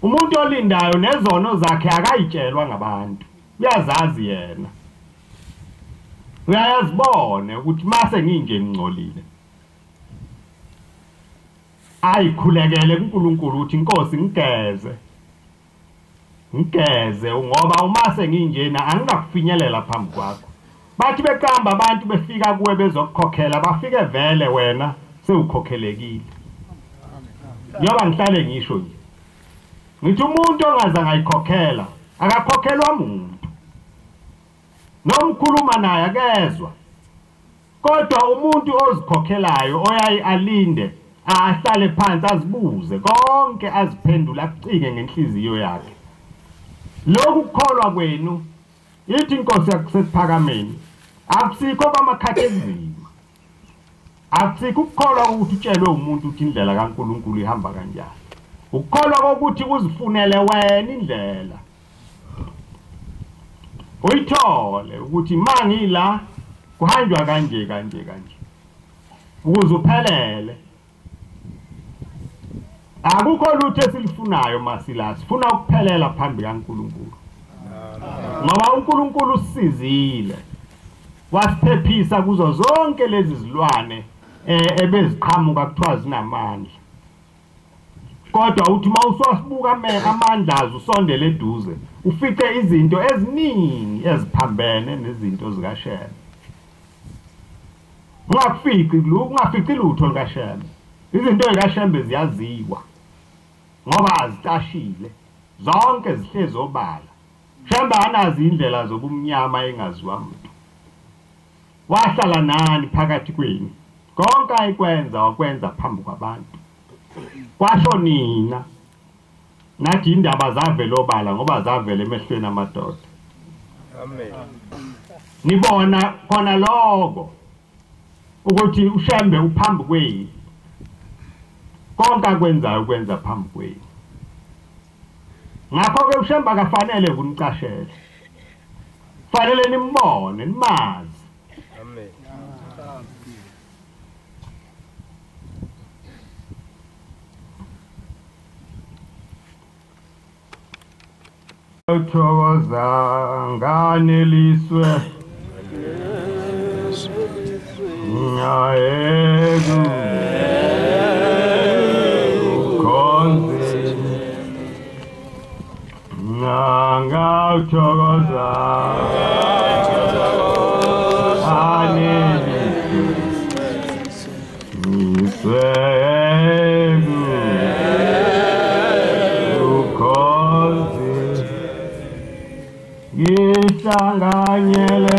umuntu olindayo nezono zakhe akayitshelwa ngabantu uyazazi yena uyazibona ukuthi mase nginje ngcolile ayikhulekele kuNkulunkulu uthi inkosi ngigeze ngoba umase nginjena angikakufinyelela phambi kwakho bathi beqamba abantu befika kuwe bezokukhokhela bafike vele wena sewukhokhelekile njoba ngihlale ngisho nje ngithi umuntu ongazange ayikhokhela akakhokhelwa umuntu nomkhuluma naye akezwa kodwa umuntu ozikhokhelayo oyayi alinde ahlale phansi azibuze konke aziphendula acike ngenhliziyo yakhe lokhu kukholwa kwenu ithi inkosi yakusephakameni akusikho kwamakhathi ezima akusikho ukukholwa ukuthi utshelwe umuntu ukuthi indlela kaNkulunkulu ihamba kanjani ukukholwa kokuthi uzifunele wena indlela uyithole ukuthi mangila kuhanjwa kanje ukuze uphelele akukho lutho esilifunayo masila sifuna ukuphelela phambi kaNkulunkulu ngoba uNkulunkulu usizile wasiphephisa kuzo zonke lezi zilwane ebeziqhamuka kuthiwa zinamandla kodwa uthi mawusasibuka amandla azo usondele eduze ufice izinto eziningi eziphambene nezinto zikaShembe ungafici lutho likaShembe izinto zikaShembe ziyaziwa ngoba azitashile zonke zihlezi obala Shembe anazi indlela zobumnyama engaziwa umuntu wahlala nani phakathi kwenu konke ayikwenza wakwenza phambi kwabantu kwasho nina nathi indaba zavela obala ngoba zavela emehlweni amadoda amen nibona khona lokho ukuthi uShembe uphambi kwenu konke akwenzayo ukwenza phambi kwenu ngakho ke uShembe akafanele kunicashela fanele nimbone nimazi amen uthokoza nganeliswe ngayeku konze nganga uthokoza ngihlanganyele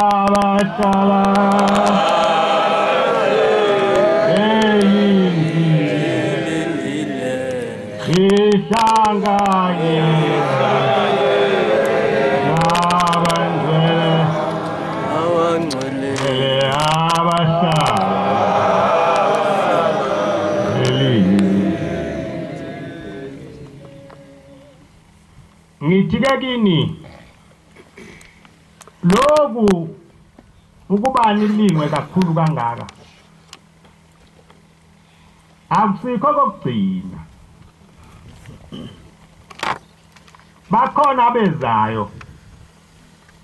abahlala ngithike kini loku ukuba nilingwe kakhulu kangaka akusikho kokugcina bakhona abezayo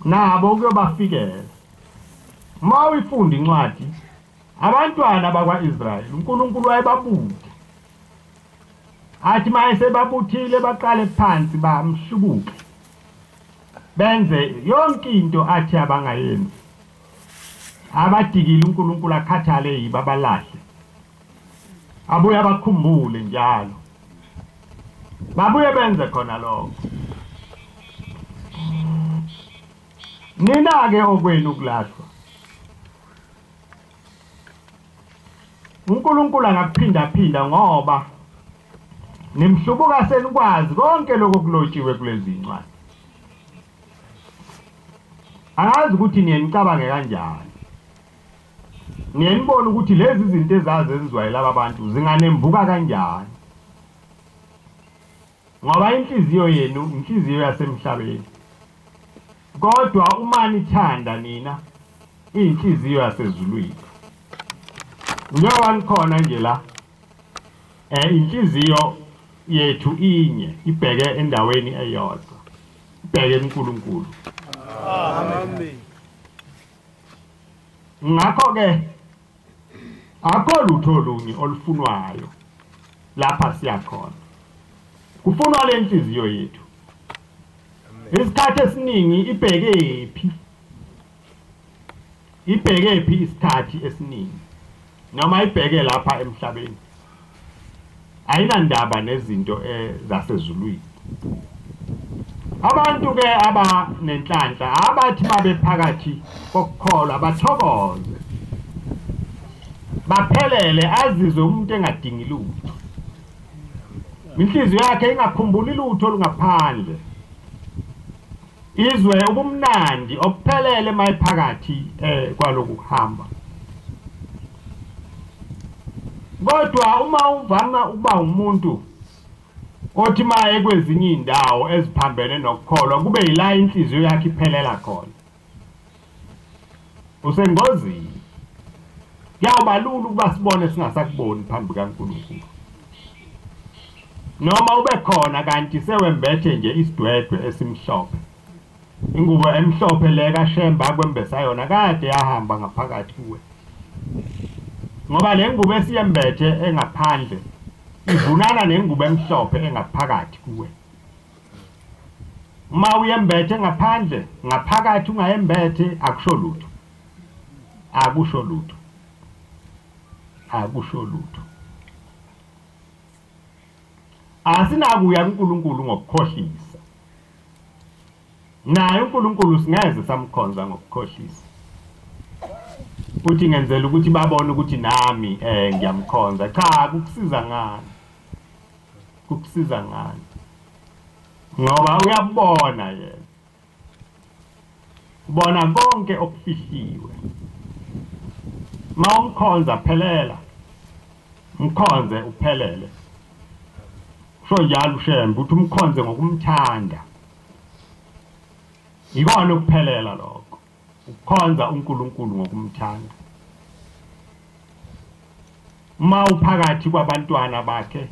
nabo kuyobafikela uma uyifunda incwadi abantwana bakwa-Israyeli uNkulunkulu wayebabuka athi mayese babuthile baqale phansi bamshubuke benze yonke into athi abangayenzi abadikile uNkulunkulu akhathale yibo abalahle abuye abakhumbule njalo babuye benze khona lokho nina-ke okwenu ukulahlwa uNkulunkulu angakuphinda-phinda ngoba nimhlubuka senikwazi konke lokho kulotshiwe kulezi ncwadi angazi ukuthi niyenicabange kanjani niyenibona ukuthi lezi zinto ezazenziwa yilaba bantu zinganemvuka kanjani ngoba inhliziyo yenu inhliziyo yasemhlabeni kodwa uma nithanda nina inhliziyo yasezulwini njengoba nikhona nje la inhliziyo yethu inye ibheke endaweni eyodwa ibheke uNkulunkulu Amen. ngakho-ke akho lutho olunye olufunwayo lapha siyakhona kufunwa le nhliziyo yethu isikhathi esiningi ibhekephi isikhathi esiningi noma ibheke lapha emhlabeni ayinandaba nezinto zasezulwini abantu-ke abanenhlanhla abathi babephakathi kokukholwa bathokoze baphelele azizwe umuntu engadingi lutho inhliziyo yakhe ingakhumbuli lutho olungaphandle izwe ubumnandi obuphelele mayiphakathi kwaloku kuhamba kodwa uma uvama ukuba umuntu othi maye kwezinye indawo eziphambene nokukholwa kube yila inhliziyo yakhe iphelela khona usengozini kuyawuba lula ukuba sibone singasakuboni phambi kaNkulunkulu noma ube khona kanti sewembethe nje isidwedwe esimhlophe ingubo emhlophe le kaShemba kwembesa yona kade yahamba ngaphakathi kuwe ngoba le ngubo esiyembethe engaphandle ivunana nengubo emhlophe engaphakathi kuwe uma uyembethe ngaphandle ngaphakathi ungayembethe akusho lutho akusho lutho akusho lutho asinakuya kuNkulunkulu ngokukhohlisa naye uNkulunkulu singeze samkhonza ngokukhohlisa uthi ngenzela ukuthi babone ukuthi nami ngiyamkhonza cha kukusiza ngani kukusiza ngani ngoba uyabona yena ubona konke okufihliwe mawumkhonza phelela mkhonze uphelele sho njalo uShemba uthi umkhonze ngokumthanda ikona ukuphelela lokho ukukhonza uNkulunkulu ngokumthanda uma uphakathi kwabantwana bakhe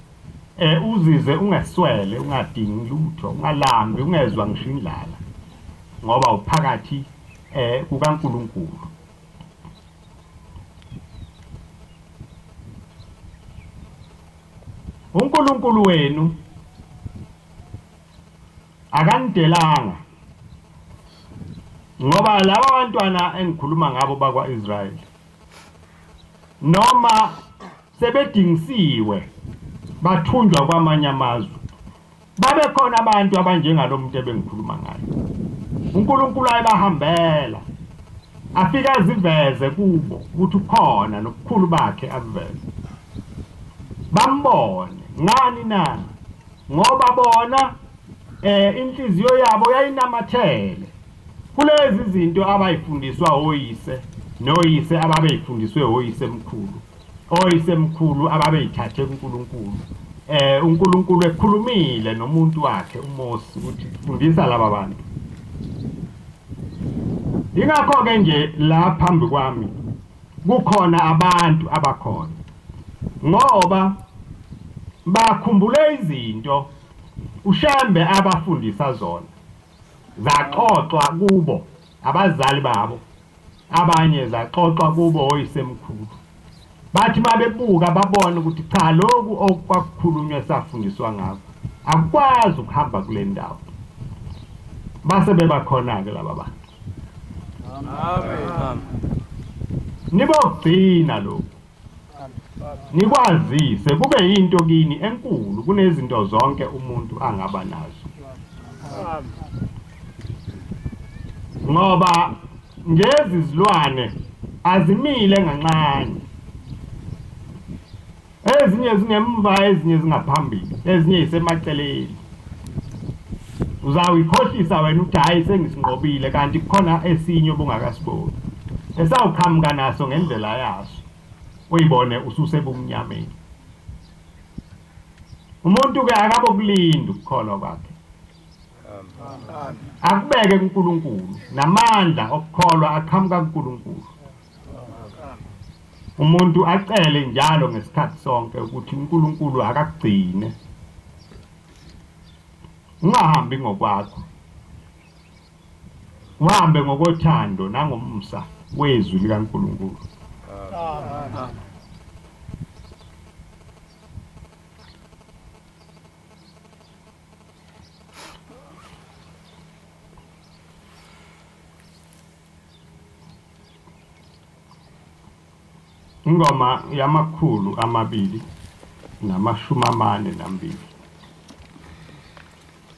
uzize ungeswele ungadingi lutho ungalambi ungezwa ngisho indlala ngoba uphakathi kukaNkulunkulu uNkulunkulu wenu akandelanga ngoba laba bantwana engikhuluma ngabo bakwaIsrayeli noma sebedingisiwe bathunjwa kwamanye amazwe babe khona abantu abanjengalomuntu ebengikhuluma ngayo uNkulunkulu ayebahambela afika aziveze kubo ukuthi ukhona nobukhulu bakhe aveze bambone ngani na ngoba bona inhliziyo yabo yayinamathele kulezi zinto abayifundiswa oyise noyise ababeyifundiswe oyise mkhulu oyise mkhulu ababeyithathe kuNkulunkulu uNkulunkulu ekhulumile nomuntu wakhe uMose ukuthi fundisa laba bantu ingakho ke nje la phambi kwami kukhona abantu abakhona ngoba bakhumbule izinto ushambe abafundisa zona zaxoxwa kubo abazali babo abanye zaxoxwa kubo oyisemkhulu bathi mabebuka babona ukuthi cha lokhu okwakukhulunywa safundiswa ngakho akwazi ukuhamba kule ndawo base bebakhona ke laba bantu Amen. nibogcina lokho nikwazise kube yinto kini enkulu kunezinto zonke umuntu angaba nazo ngoba ngezi zilwane azimile ngancane ezinye zingemva ezinye zingaphambili ezinye isemaceleni uzawuyikhohlisa wena uthi hayi sengisinqobile kanti kukhona esinye obungakasiboni esawuqhamuka naso ngendlela yaso uyibone ususebumnyameni umuntu ke akabokulinda ukukholwa kwakhe akubeke kuNkulunkulu namandla okukholwa aqhamuka kuNkulunkulu umuntu acele njalo ngesikhathi sonke ukuthi uNkulunkulu akagcine ungahambi ngokwakho uhambe ngokothando nangomsa wezwi likaNkulunkulu ingoma yamakhulu 242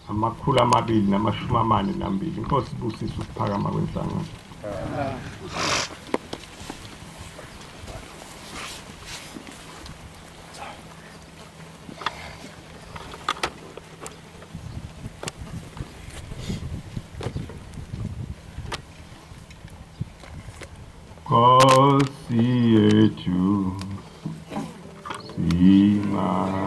amakhulu 242 inkosi ibusise ukuphakama kwenhlangano Kosi yetu simate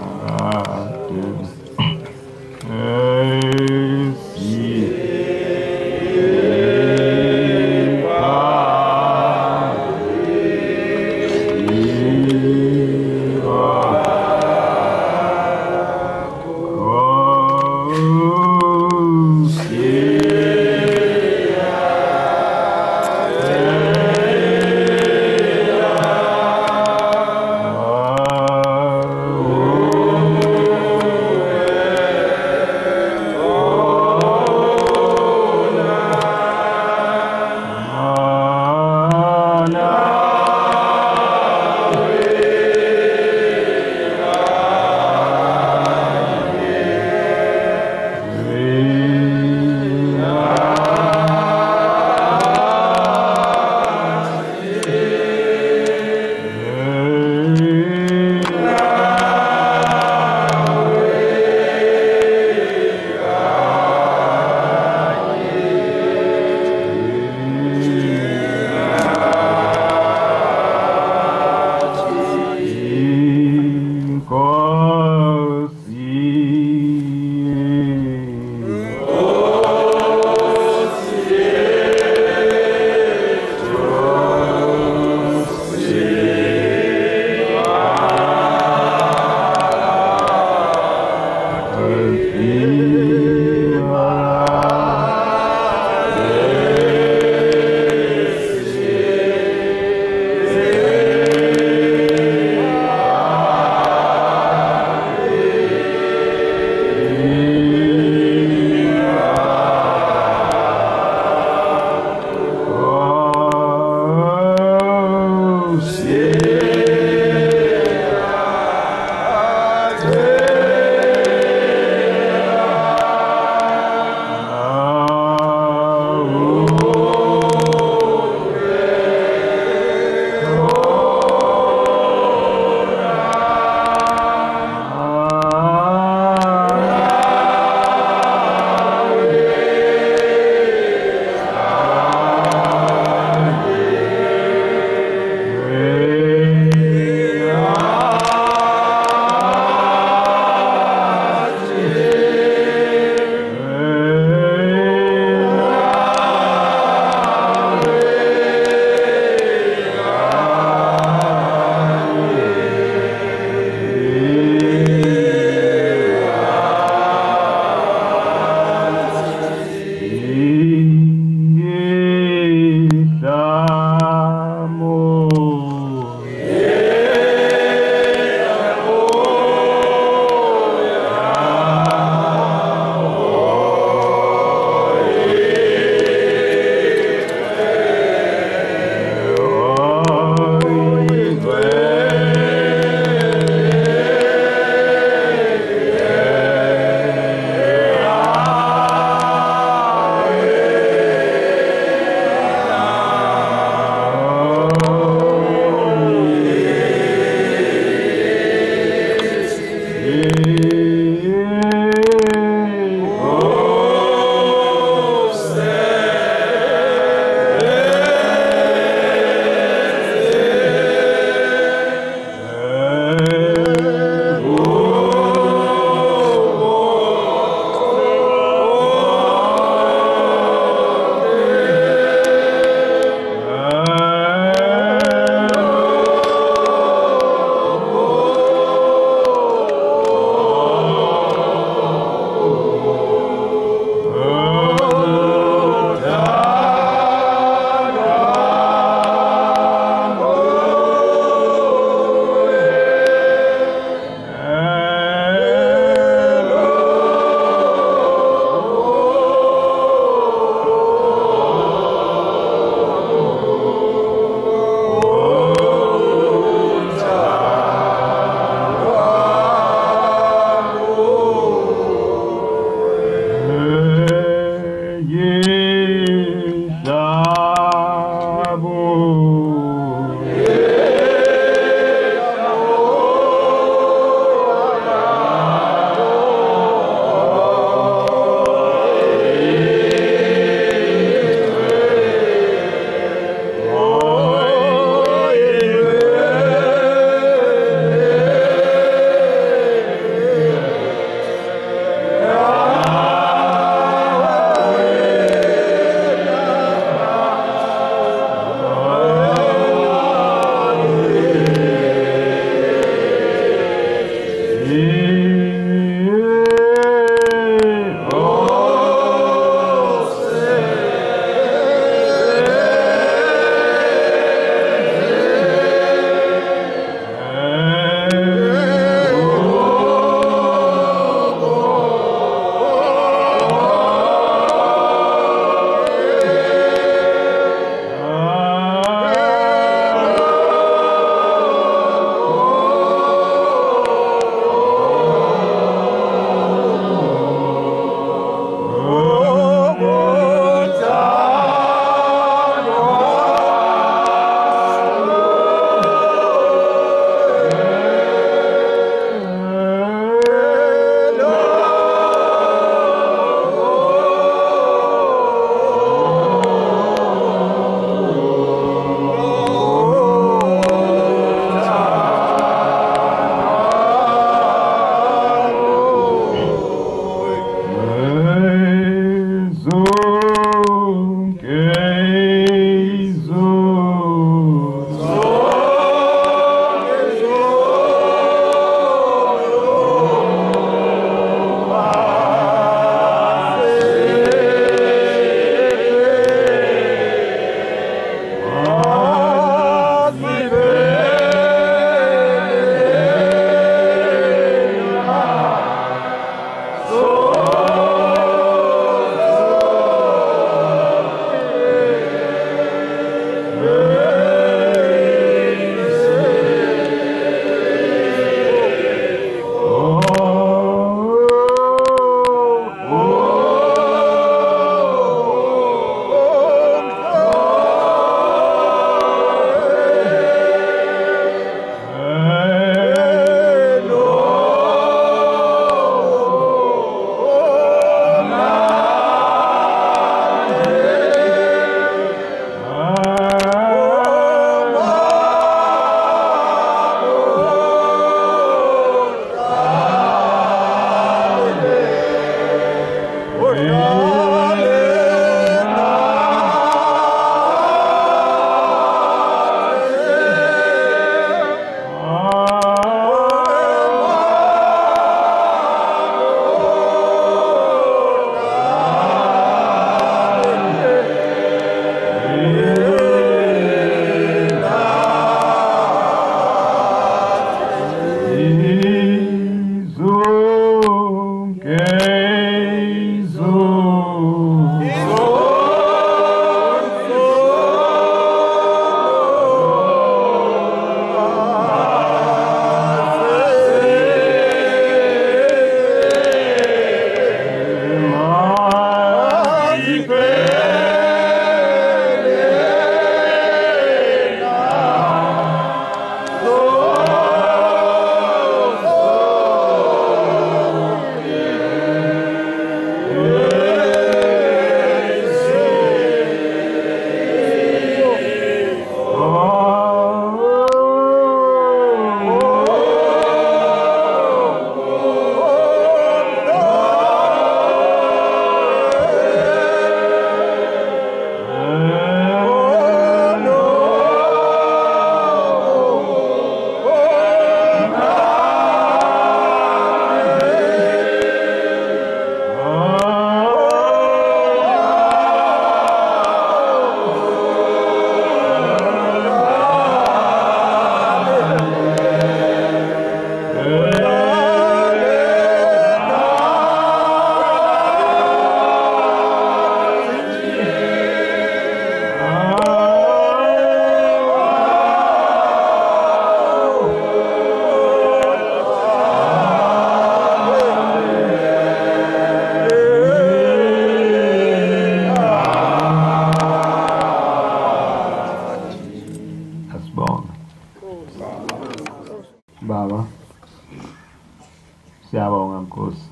Siyabonga Nkosi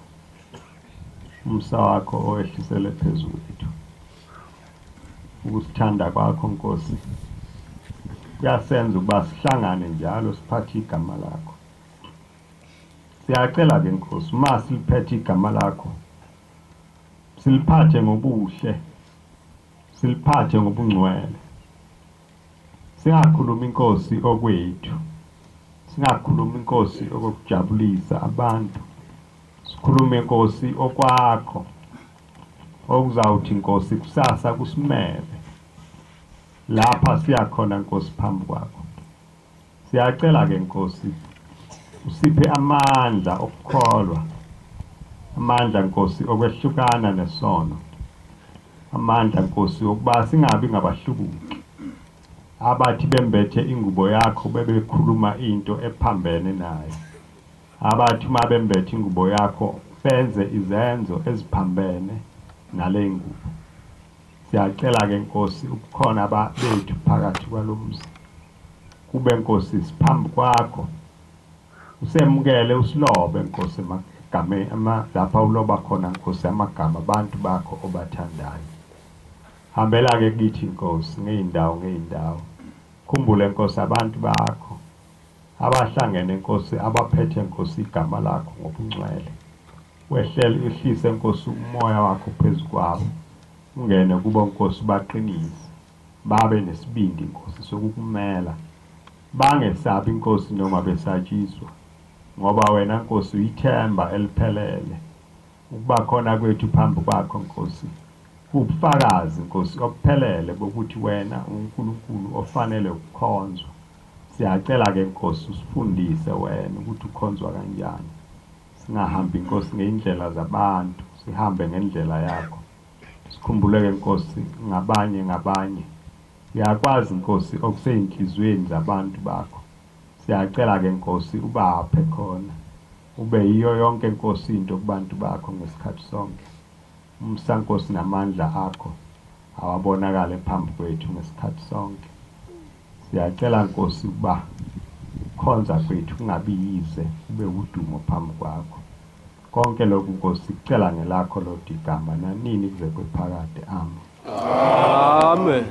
umsa wakho owehlisele phezulu kwethu ukusithanda kwakho Nkosi kuyasenza ukuba sihlangane njalo siphathe igama lakho. Siyacela ke Nkosi uma siliphethe igama lakho siliphathe ngobuhle, siliphathe ngobungcwele. Singakhuluma Inkosi okwethu, singakhuluma Inkosi okujabulisa abantu. Sikhulume Nkosi okwakho okuzawuthi Nkosi kusasa kusimele lapha siyakhona Nkosi phambi kwakho. Siyacela ke Nkosi usiphe amandla okukholwa, amandla Nkosi okwehlukana nesono, amandla Nkosi okuba singabi ngabahlubuki abathi bembethe ingubo yakho bebekhuluma into ephambene nayo, abathi uma bembethe ingubo yakho benze izenzo eziphambene nale ngubo. Siyacela ke Nkosi ukukhona bethu phakathi kwalomzi kube Nkosi siphambi kwakho usemukele usilobe Nkosi amagama lapha uloba khona Nkosi amagama abantu bakho obathandayo. Hambela ke kithi Nkosi ngeindawo ngeindawo. Khumbule Nkosi abantu bakho abahlangene Nkosi abaphethe Nkosi igama lakho ngobungcwele. Wehlele ihlise Nkosi umoya wakho phezu kwabo. Ungene kubo Nkosi baqinise. Babe nesibindi Nkosi sokukumela. Bangesabi Nkosi noma besatshiswa. Ngoba wena Nkosi uyithemba eliphelele. Ukuba khona kwethu phambi kwakho Nkosi ubufakazi Nkosi obuphelele bokuthi wena uNkulunkulu ofanele ukukhonzwa. Siyacela ke Nkosi usifundise wena ukuthi ukhonzwa kanjani. Singahambi Nkosi ngeindlela zabantu, sihambe ngendlela yakho. Sikhumbuleke Nkosi ngabanye. Siyakwazi Nkosi okuseyinhlizweni zabantu bakho. Siyacela ke Nkosi ubaphe khona. Ube yiyo yonke Nkosi into kubantu bakho ngesikhathi sonke. Umsa Nkosi namandla akho awabonakale phambi kwethu ngesikhathi sonke. Siyacela Nkosi ukuba khonza kwethu kungabi yize kube udumo phambi kwakho. Konke lokhu Nkosi kucela ngelakho lodwa igama nanini kuze kwephakade. Amen. Amen.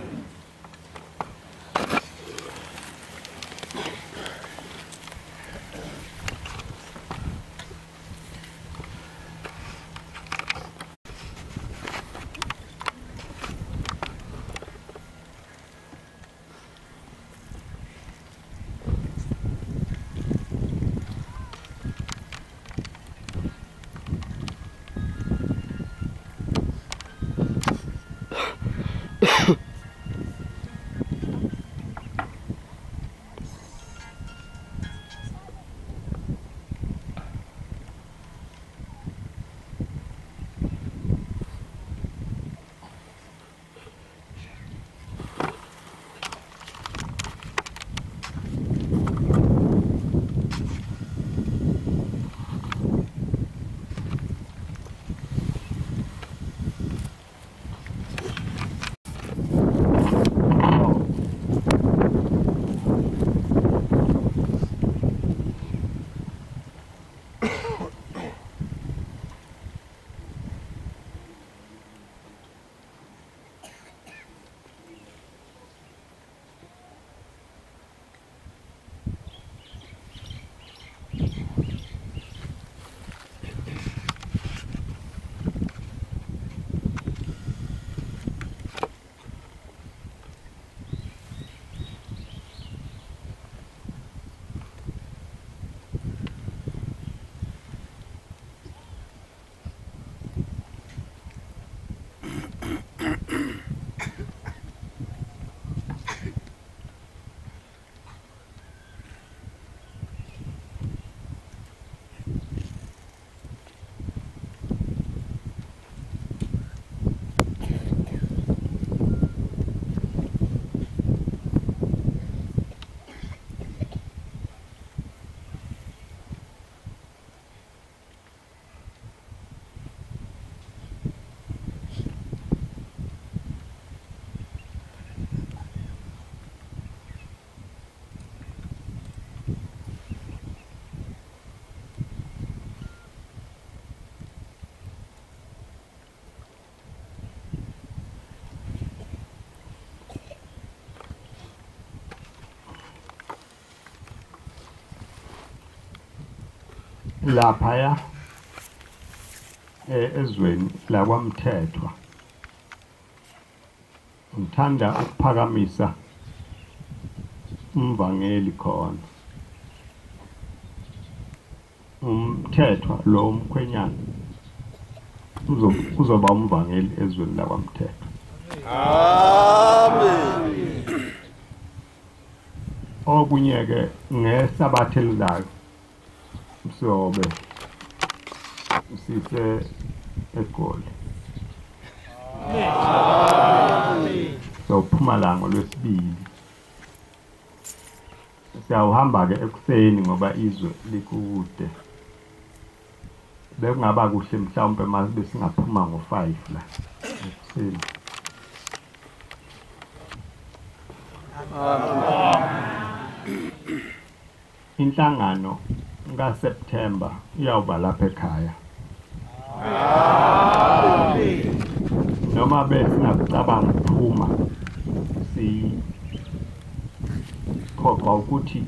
laphaya ezweni lakwaMthethwa ngithanda ukuphakamisa umvangeli khona umthethwa lo mkhwenyana uzoba umvangeli ezweni lakwaMthethwa. Amen. Okunye ke ngesabatha elizayo siyobe sise eGoli. Amen. Sophuma la ngolwesibili. Siyahamba ke ekuseni ngoba izwe likude. Bekungaba kuhle mhlawumbe mase singaphuma ngo5 la ekuseni. Inhlangano kaSeptember iyawuba lapha ekhaya. Noma besingacabanga ukuphuma khoqa ukuthi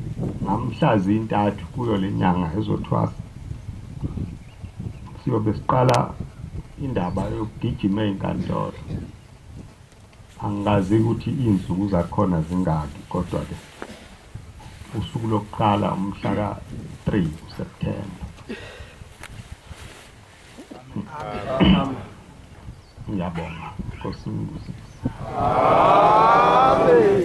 ngamhla zintathu kuyo lenyanga ezothwasa siyobe siqala indaba yokugijima ezinkantolo. Angazi ukuthi izinsuku zakhona zingaki kodwa ke usuku lokuqala umhla ka3 September. Ngiyabonga Nkosi. Amen.